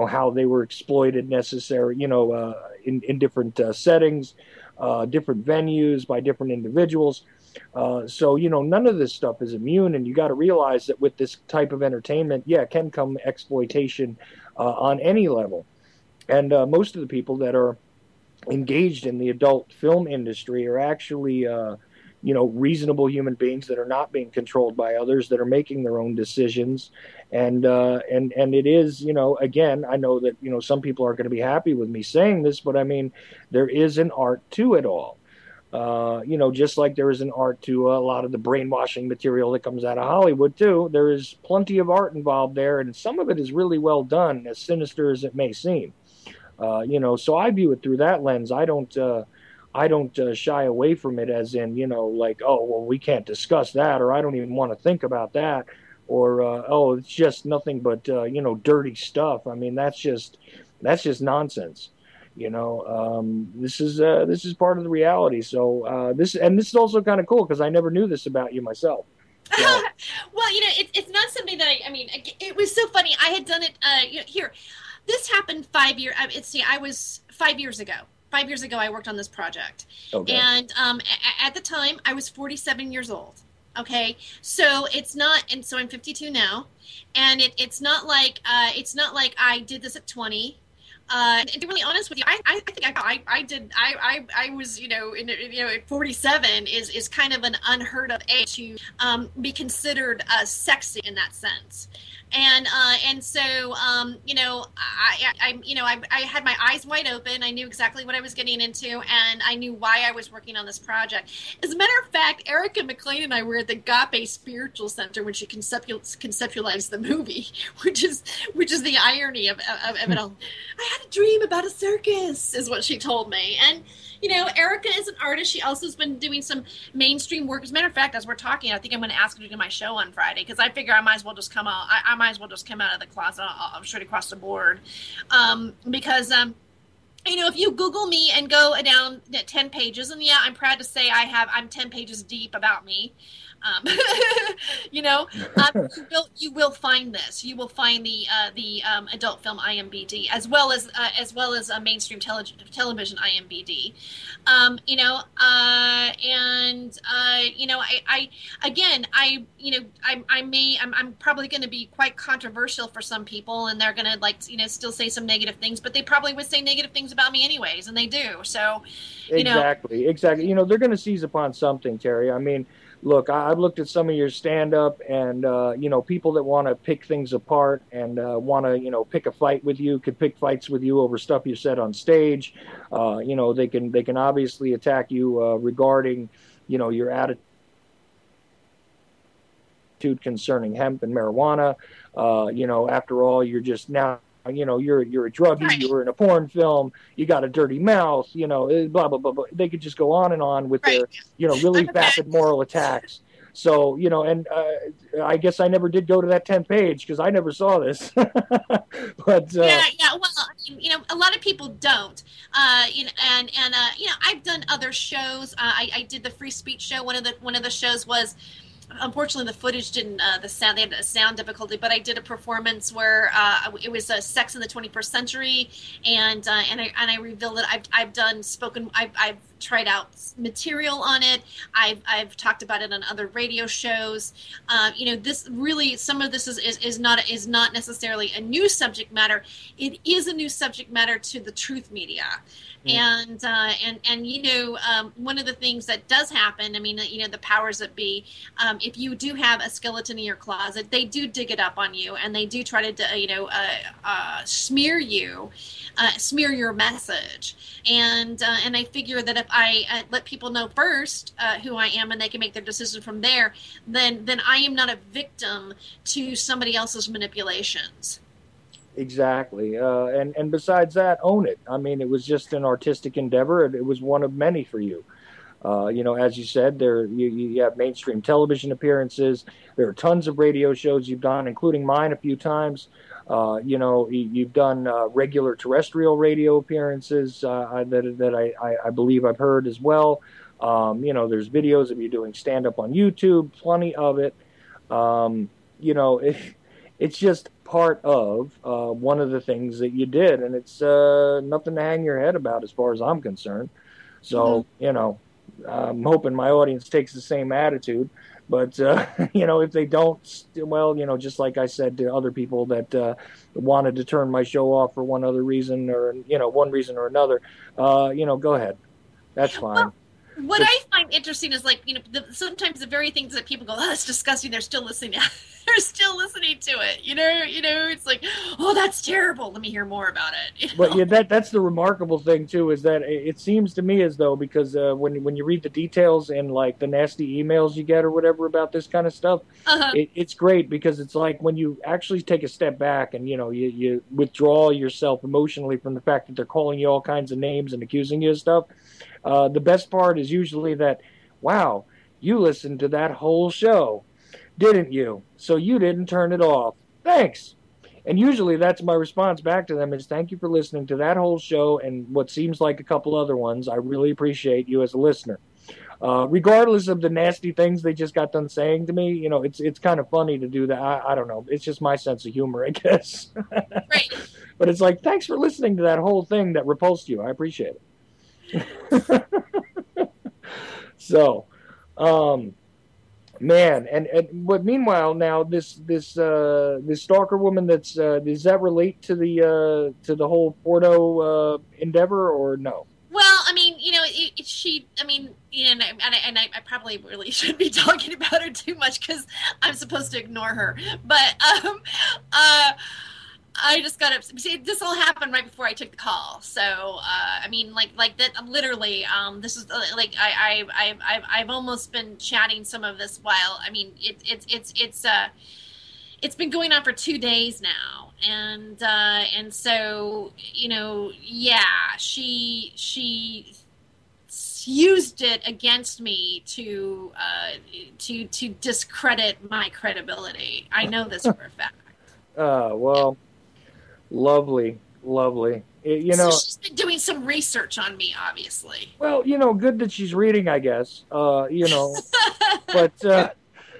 how they were exploited in different settings, different venues by different individuals. So, none of this stuff is immune. And you got to realize that with this type of entertainment, yeah, can come exploitation on any level. And most of the people that are engaged in the adult film industry are actually reasonable human beings that are not being controlled by others, that are making their own decisions. And it is, again, I know that, some people aren't going to be happy with me saying this, but I mean, there is an art to it all. Just like there is an art to a lot of the brainwashing material that comes out of Hollywood too. There is plenty of art involved there, and some of it is really well done, as sinister as it may seem. So I view it through that lens. I don't shy away from it as in, like, oh, well, we can't discuss that, or I don't even want to think about that, or, oh, it's just nothing but, dirty stuff. I mean, that's just nonsense. This is part of the reality. So this is also kind of cool because I never knew this about you myself. So. Well, it's not something that I mean, it was so funny. I had done it here. This happened 5 years. I was 5 years ago. 5 years ago, I worked on this project. Okay. And at the time, I was 47 years old. Okay, so it's not, and so I'm 52 now, and it's not like I did this at 20. And to be really honest with you, I think I was at 47 is kind of an unheard of age to be considered sexy in that sense. And so I had my eyes wide open. I knew exactly what I was getting into, and I knew why I was working on this project. As a matter of fact, Erica McLean and I were at the Agape Spiritual Center when she conceptualized the movie, which is the irony of it all. I had a dream about a circus, is what she told me. And Erica is an artist. She also has been doing some mainstream work. As a matter of fact, as we're talking, I think I'm going to ask her to do my show on Friday because I figure I might as well just come out. I might as well just come out of the closet. I'm straight across the board, because if you Google me and go down 10 pages, and yeah, I'm proud to say I'm 10 pages deep about me. You will find this. You will find the adult film IMBD as well as mainstream television IMBD. I'm probably going to be quite controversial for some people, and they're going to still say some negative things, but they probably would say negative things about me anyways, and they do. So, exactly. They're going to seize upon something, Terry. I mean, look, I've looked at some of your stand-up, and people that want to pick things apart and want to pick a fight with you could pick fights with you over stuff you said on stage. They can obviously attack you regarding your attitude concerning hemp and marijuana. After all, you're just now. You're a druggie. Right. You're in a porn film. You got a dirty mouth. Blah blah blah blah. They could just go on and on with Right. their really vapid moral attacks. So and I guess I never did go to that 10th page because I never saw this. But yeah. Well, a lot of people don't. I've done other shows. I did the free speech show. One of the shows was. Unfortunately, the footage didn't. They had a sound difficulty, but I did a performance where it was sex in the 21st century, and I revealed it. I've done spoken. I've tried out material on it. I've talked about it on other radio shows. This really, some of this is not necessarily a new subject matter. It is a new subject matter to the truth media. And one of the things that does happen, I mean, the powers that be, if you do have a skeleton in your closet, they do dig it up on you, and they do try to, smear your message. And I figure that if I let people know first who I am, and they can make their decision from there, then I am not a victim to somebody else's manipulations. Exactly. And besides that, own it. I mean, it was just an artistic endeavor. It was one of many for you. As you said, you have mainstream television appearances. There are tons of radio shows you've done, including mine a few times. You've done regular terrestrial radio appearances that I believe I've heard as well. There's videos of you doing stand-up on YouTube, plenty of it. It's just part of one of the things that you did, and it's nothing to hang your head about as far as I'm concerned. So, I'm hoping my audience takes the same attitude. But, if they don't, well, just like I said to other people that wanted to turn my show off for one other reason or, one reason or another, go ahead. That's fine. Well, what I find interesting is sometimes the very things that people go, oh, that's disgusting. They're still listening. They're still listening to it. It's like, oh, that's terrible. Let me hear more about it. But yeah, that's the remarkable thing too, is that it seems to me as though, because when you read the details and like the nasty emails you get or whatever about this kind of stuff, it's great because it's like when you actually take a step back and you withdraw yourself emotionally from the fact that they're calling you all kinds of names and accusing you of stuff. The best part is usually that, wow, you listened to that whole show, didn't you? So you didn't turn it off. Thanks. And usually that's my response back to them is, thank you for listening to that whole show and what seems like a couple other ones. I really appreciate you as a listener. Regardless of the nasty things they just got done saying to me, it's kind of funny to do that. I don't know. It's just my sense of humor, I guess. Right. But it's like, thanks for listening to that whole thing that repulsed you. I appreciate it. So, man, but meanwhile, now this stalker woman does that relate to the whole porno endeavor or no? Well, I mean, I probably really shouldn't be talking about her too much because I'm supposed to ignore her. But I just got to see, this all happened right before I took the call. So, like that, literally, this is like, I've almost been chatting some of this while, it's been going on for 2 days now. And so, yeah, she used it against me to discredit my credibility. I know this for a fact. Well, lovely. So she's been doing some research on me, obviously. Well, good that she's reading, I guess. But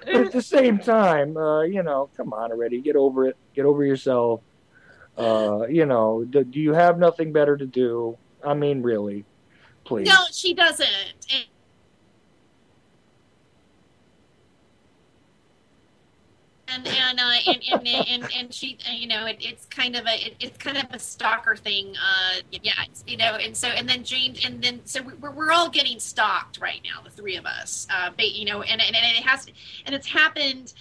at the same time, come on already, get over it, get over yourself. Do you have nothing better to do? I mean, really, please. No, she doesn't. And she, it's kind of a stalker thing. Yeah, and then James, and then so we're all getting stalked right now, the three of us. And it has, and it's happened.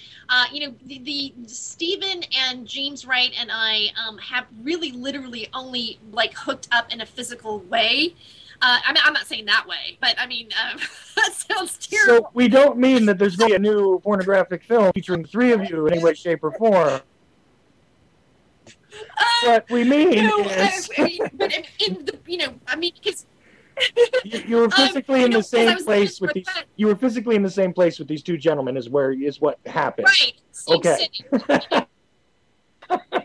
The Stephen and James Wright and I have really literally only like hooked up in a physical way. I'm not saying that way, but I mean, that sounds terrible. So we don't mean that there's going to be a new pornographic film featuring the three of you in any way, shape, or form. What we mean is... because... You were physically in the same place with these. You were physically in the same place with these two gentlemen. Is what happened. Right. Okay.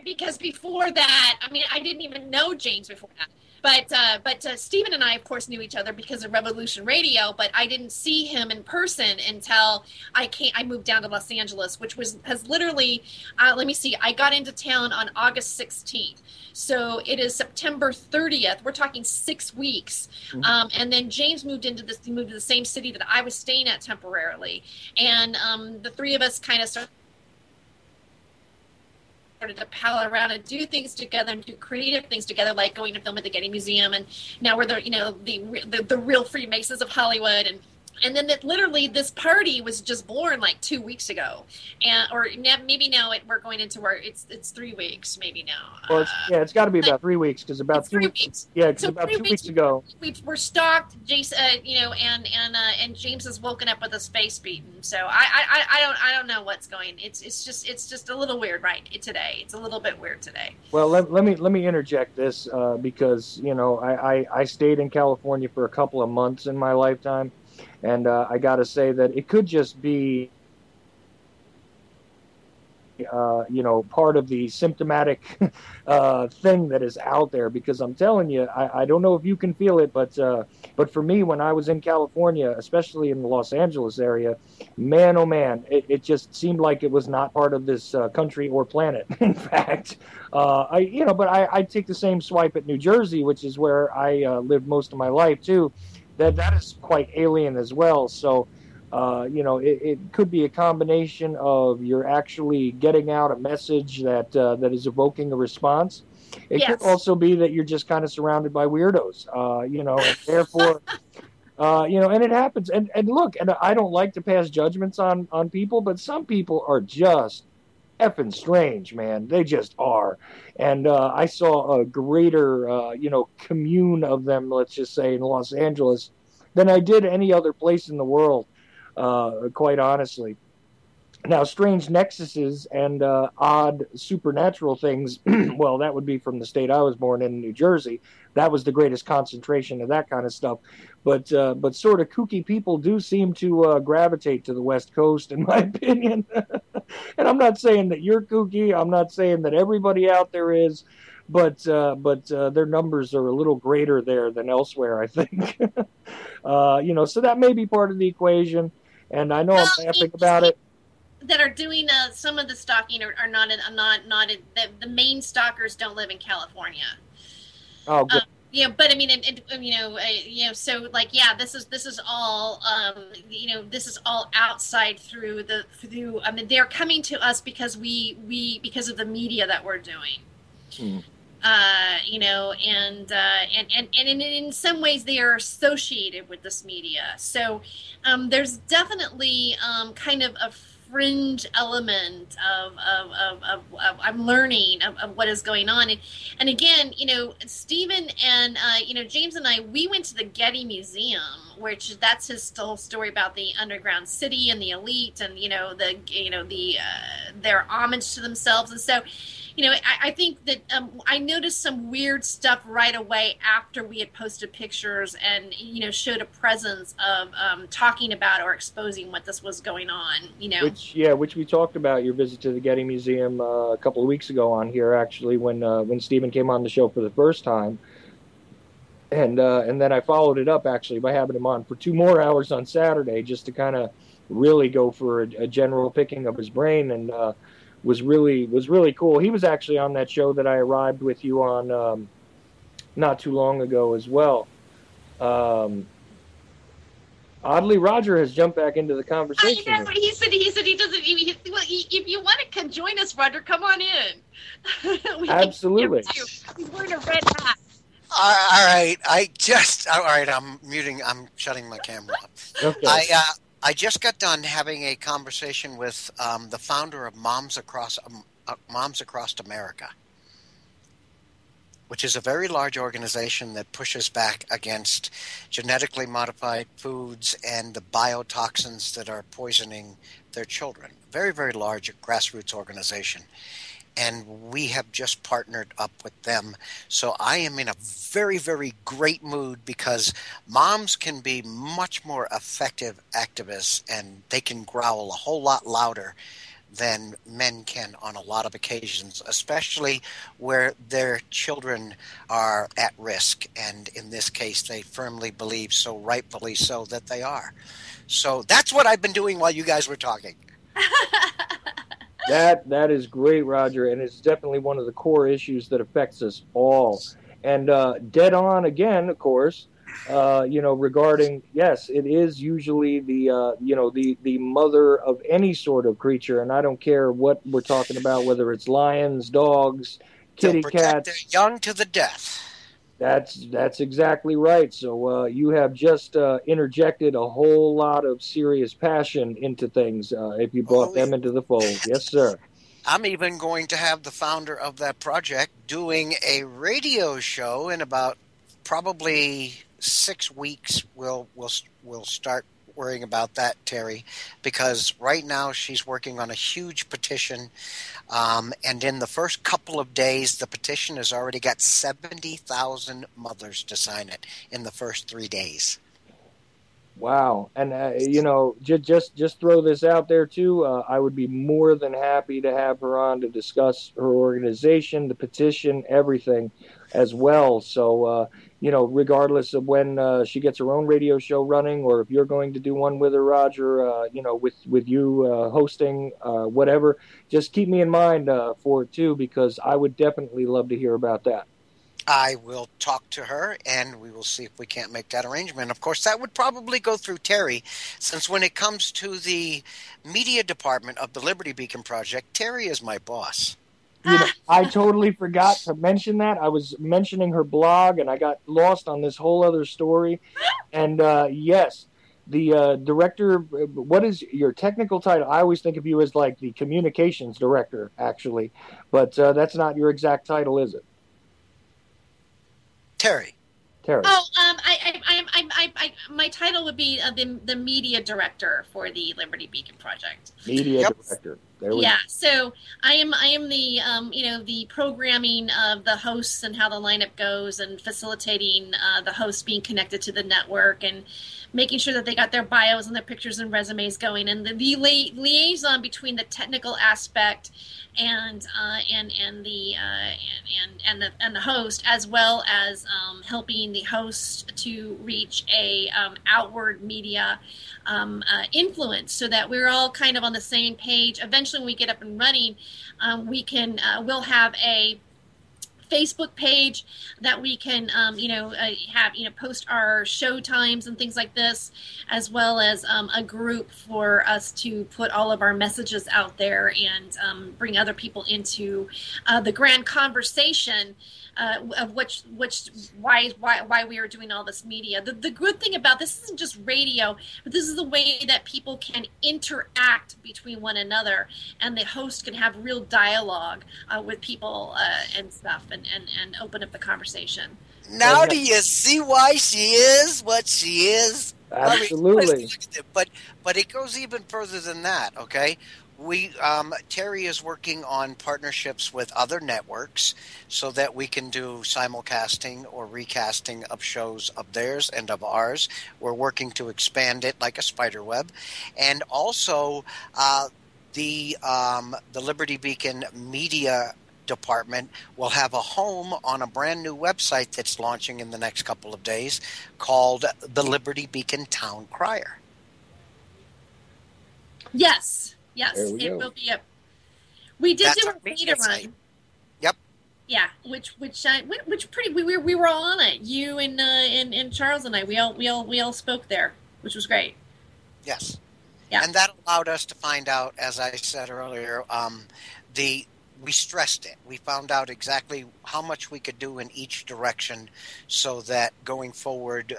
Because before that, I mean, I didn't even know James before that. But Stephen and I, of course, knew each other because of Revolution Radio. But I didn't see him in person until I moved down to Los Angeles, which has literally. Let me see. I got into town on August 16th, so it is September 30th. We're talking 6 weeks, and then James moved to the same city that I was staying at temporarily, and the three of us kind of started to pal around and do things together and do creative things together, like going to film at the Getty Museum, and now we're the real Freemasons of Hollywood, and then literally this party was just born like 2 weeks ago, or maybe now we're going into it's 3 weeks maybe now. Well, it's got to be about 3 weeks because about 2 weeks. Yeah, because about 2 weeks ago we're stalked, Jason. And James has woken up with a space beaten. So I don't know what's going. It's just a little weird today. It's a little bit weird today. Well, let me interject this because I stayed in California for a couple of months in my lifetime. And I got to say that it could just be, part of the symptomatic thing that is out there. Because I'm telling you, I don't know if you can feel it, but for me, when I was in California, especially in the Los Angeles area, man, oh man, it just seemed like it was not part of this country or planet. In fact, I take the same swipe at New Jersey, which is where I lived most of my life too. That is quite alien as well. So, it could be a combination of you're actually getting out a message that is evoking a response. It could also be that you're just kind of surrounded by weirdos, and therefore, and it happens. And look, and I don't like to pass judgments on people, but some people are just effing strange, man. They just are. And I saw a greater, commune of them, let's just say, in Los Angeles than I did any other place in the world, quite honestly. Now, strange nexuses and odd supernatural things, well, that would be from the state I was born in, New Jersey. That was the greatest concentration of that kind of stuff. But sort of kooky people do seem to gravitate to the West Coast, in my opinion. And I'm not saying that you're kooky. I'm not saying that everybody out there is. But their numbers are a little greater there than elsewhere, I think. So that may be part of the equation. And I know I'm laughing about it. That are doing some of the stalking are not the main stalkers don't live in California. Oh, good. But I mean, so like, yeah, this is all, this is all outside through. I mean, they're coming to us because because of the media that we're doing. And in some ways they are associated with this media. So there's definitely kind of a fringe element of I'm learning of what is going on. And again, Stephen and James and I, we went to the Getty Museum, which that's his whole story about the underground city and the elite and their homage to themselves. And so I think that I noticed some weird stuff right away after we had posted pictures and, showed a presence of talking about or exposing what this was going on, Which we talked about your visit to the Getty Museum a couple of weeks ago on here, actually, when Stephen came on the show for the first time. And then I followed it up, actually, by having him on for 2 more hours on Saturday just to kind of, really go for a general picking of his brain, and was really cool. He was actually on that show that I arrived with you on not too long ago as well. Um, Oddly, Roger has jumped back into the I conversation know, here. but he said he doesn't. Well, if you want to come join us, Roger, come on in. We Absolutely. can he's wearing a red hat. All right. All right. I'm shutting my camera off. Okay. I just got done having a conversation with the founder of Moms Across America, which is a very large organization that pushes back against genetically modified foods and the biotoxins that are poisoning their children. Very, very large grassroots organization. And we have just partnered up with them. So I am in a very, very great mood because moms can be much more effective activists and they can growl a whole lot louder than men can on a lot of occasions, especially where their children are at risk. And in this case, they firmly believe, so rightfully so, that they are. So that's what I've been doing while you guys were talking. That is great, Roger, and it's definitely one of the core issues that affects us all. And dead on again, of course. Regarding, yes, it is usually the mother of any sort of creature, and I don't care what we're talking about, whether it's lions, dogs, They'll kitty protect their cats. young to the death. That's exactly right. So you have just interjected a whole lot of serious passion into things if you brought Oh, them into the fold. Yes, sir. I'm even going to have the founder of that project doing a radio show in about probably 6 weeks. We'll start worrying about that, Terry, because right now she's working on a huge petition, and in the first couple of days, the petition has already got 70,000 mothers to sign it in the first 3 days. Wow, and just throw this out there too. I would be more than happy to have her on to discuss her organization, the petition, everything, as well. So regardless of when she gets her own radio show running, or if you're going to do one with her, Roger, with you hosting, whatever, just keep me in mind for it too, because I would definitely love to hear about that. I will talk to her, and we will see if we can't make that arrangement. Of course, that would probably go through Terry, since when it comes to the media department of the Liberty Beacon Project, Terry is my boss. I totally forgot to mention that. I was mentioning her blog, and I got lost on this whole other story. And yes, the director, what is your technical title? I always think of you as like the communications director, actually, but that's not your exact title, is it? Terry. Oh, my title would be the media director for the Liberty Beacon Project. Media director. Yeah, so I am the the programming of the hosts and how the lineup goes, and facilitating the hosts being connected to the network, and making sure that they got their bios and their pictures and resumes going, and the liaison between the technical aspect and the host, as well as helping the host to reach a outward media influence, so that we're all kind of on the same page. Eventually, when we get up and running, we'll have a Facebook page that we can, have, post our show times and things like this, as well as a group for us to put all of our messages out there, and bring other people into the grand conversation of why we are doing all this media. The good thing about this isn't just radio, but this is the way that people can interact between one another, and the host can have real dialogue with people and stuff, and open up the conversation. Now do you see why she is what she is? Absolutely. I mean, but it goes even further than that, okay? Terry is working on partnerships with other networks so that we can do simulcasting or recasting of shows of theirs and of ours. We're working to expand it like a spider web. And also the Liberty Beacon Media Department will have a home on a brand new website that's launching in the next couple of days called the Liberty Beacon Town Crier. Yes, There yes, we it go. will be a. We did That's do our a beta media site. run. Yep. Yeah, which pretty we were all on it. You and Charles and I we all spoke there, which was great. Yes. Yeah. And that allowed us to find out, as I said earlier, the we stressed it. We found out exactly how much we could do in each direction, so that going forward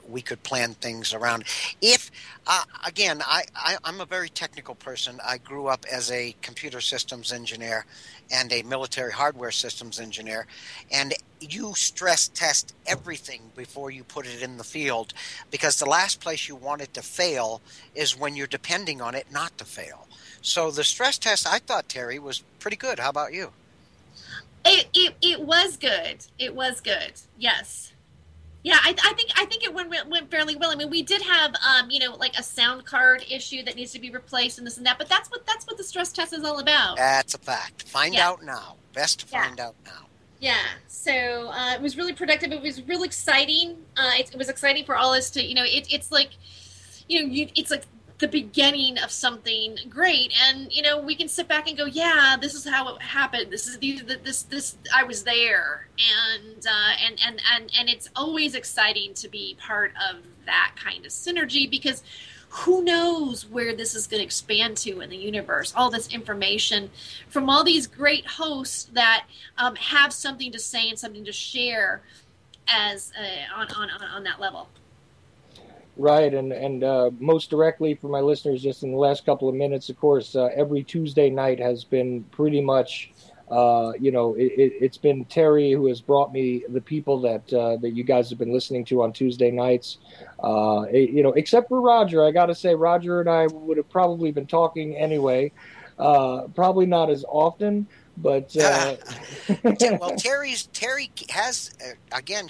we could plan things around. If again, I'm a very technical person. I grew up as a computer systems engineer and a military hardware systems engineer, and you stress test everything before you put it in the field, because the last place you want it to fail is when you're depending on it not to fail. So the stress test, I thought, Terry, was pretty good. How about you? It was good. It was good. Yes. Yeah, I think it went fairly well. I mean, we did have like a sound card issue that needs to be replaced and this and that, but that's what the stress test is all about. That's a fact. Find Yeah. out now. Best to Yeah. find out now. Yeah, so it was really productive. It was real exciting. It was exciting for all us to, it's like, it's like the beginning of something great, and we can sit back and go, yeah, this is how it happened. This is this I was there, and it's always exciting to be part of that kind of synergy, because who knows where this is going to expand to in the universe, all this information from all these great hosts that have something to say and something to share as on that level. Right, and most directly for my listeners, just in the last couple of minutes, of course, every Tuesday night has been pretty much, it's been Terry who has brought me the people that you guys have been listening to on Tuesday nights. Except for Roger, I got to say, Roger and I would have probably been talking anyway, probably not as often, but Well, Terry has again.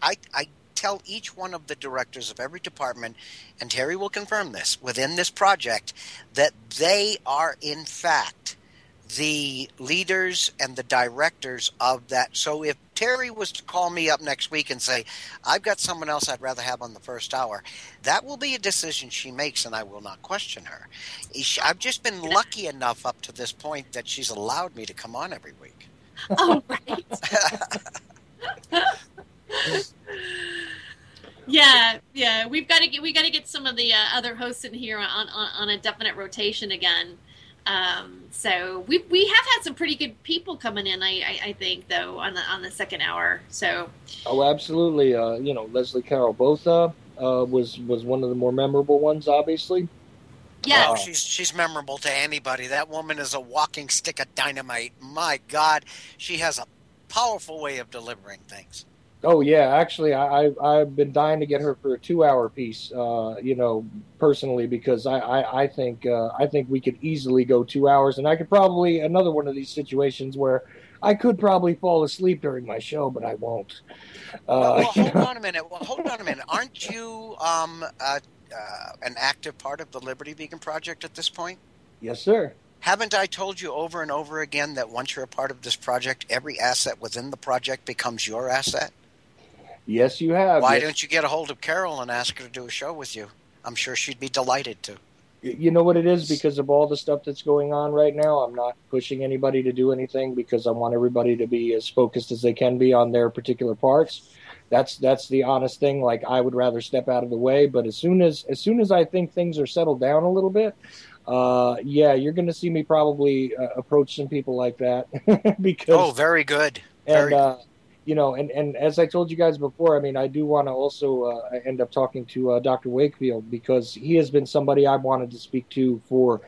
I tell each one of the directors of every department, and Terry will confirm this, within this project, that they are in fact the leaders and the directors of that. So if Terry was to call me up next week and say, I've got someone else I'd rather have on the first hour, that will be a decision she makes, and I will not question her. I've just been lucky enough up to this point that she's allowed me to come on every week. Oh, right. Yeah. We've got to get some of the other hosts in here on a definite rotation again. So we have had some pretty good people coming in. I think, though, on the second hour. So. Oh, absolutely. Leslie Carol Botha was one of the more memorable ones, obviously. Yeah. Oh, she's memorable to anybody. That woman is a walking stick of dynamite. My God, she has a powerful way of delivering things. Oh yeah, actually, I've been dying to get her for a 2-hour piece. Personally, because I think we could easily go 2 hours, and I could probably another one of these situations where I could probably fall asleep during my show, but I won't. Hold on a minute. Aren't you an active part of the Liberty Beacon Project at this point? Yes, sir. Haven't I told you over and over again that once you're a part of this project, every asset within the project becomes your asset? Yes, you have. Why don't you get a hold of Carol and ask her to do a show with you? I'm sure she'd be delighted to. You know what it is? Because of all the stuff that's going on right now, I'm not pushing anybody to do anything because I want everybody to be as focused as they can be on their particular parts. That's the honest thing. Like, I would rather step out of the way, but as soon as I think things are settled down a little bit, you're going to see me probably approach some people like that. Because very good. And as I told you guys before, I mean, I do want to also end up talking to Dr. Wakefield, because he has been somebody I've wanted to speak to for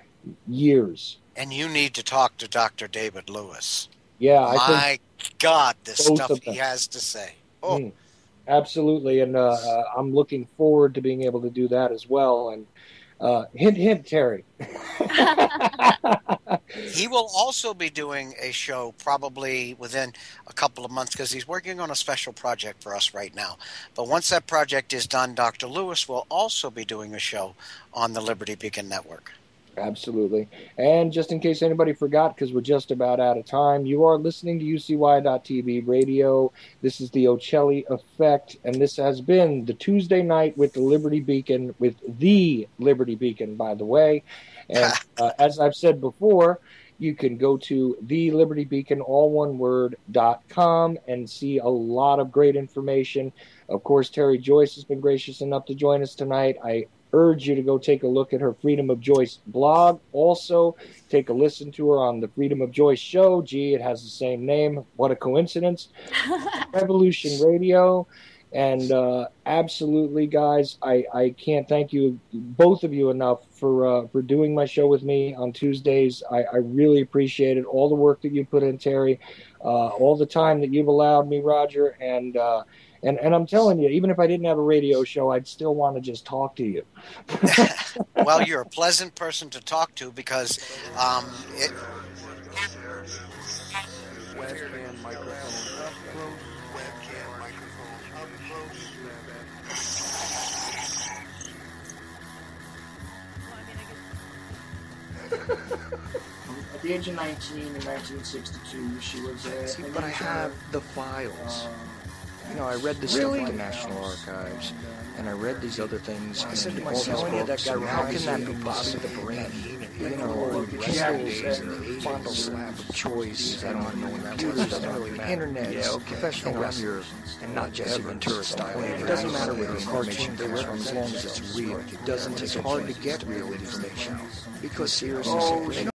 years. And you need to talk to Dr. David Lewis. Yeah, My God, the stuff he has to say. Oh, absolutely, and I'm looking forward to being able to do that as well. And hint, Terry. He will also be doing a show probably within a couple of months, because he's working on a special project for us right now. But once that project is done, Dr. Lewis will also be doing a show on the Liberty Beacon Network. Absolutely. And just in case anybody forgot, because we're just about out of time, you are listening to UCY.TV radio. This is the Ochelli Effect, and this has been the Tuesday night with the Liberty Beacon, with the Liberty Beacon, by the way. And as I've said before, you can go to thelibertybeacon, all one word.com, and see a lot of great information. Of course, Terry Joyce has been gracious enough to join us tonight. I urge you to go take a look at her Freedom of Joyce blog. Also, take a listen to her on the Freedom of Joyce show. Gee, it has the same name. What a coincidence. Revolution Radio. And absolutely, guys, I can't thank you, both of you, enough for doing my show with me on Tuesdays. I really appreciate it. All the work that you put in, Terry, all the time that you've allowed me, Roger, and I'm telling you, even if I didn't have a radio show, I'd still want to just talk to you. Well, you're a pleasant person to talk to because it. Webcam microphone up close. Webcam microphone up close. At the age of 19 in 1962, she was See, but I have the files. You know, I read this stuff at the National Archives, and I read these other things. I said to myself, how can that be possible? The brain, you know, pistols and frontal slap of choice. I don't know computers, doesn't really matter. Internet, professional wrestlers, and not Jesse Ventura style. It doesn't matter where the information comes from as long as it's real. It doesn't. It's hard to get real information because seriously.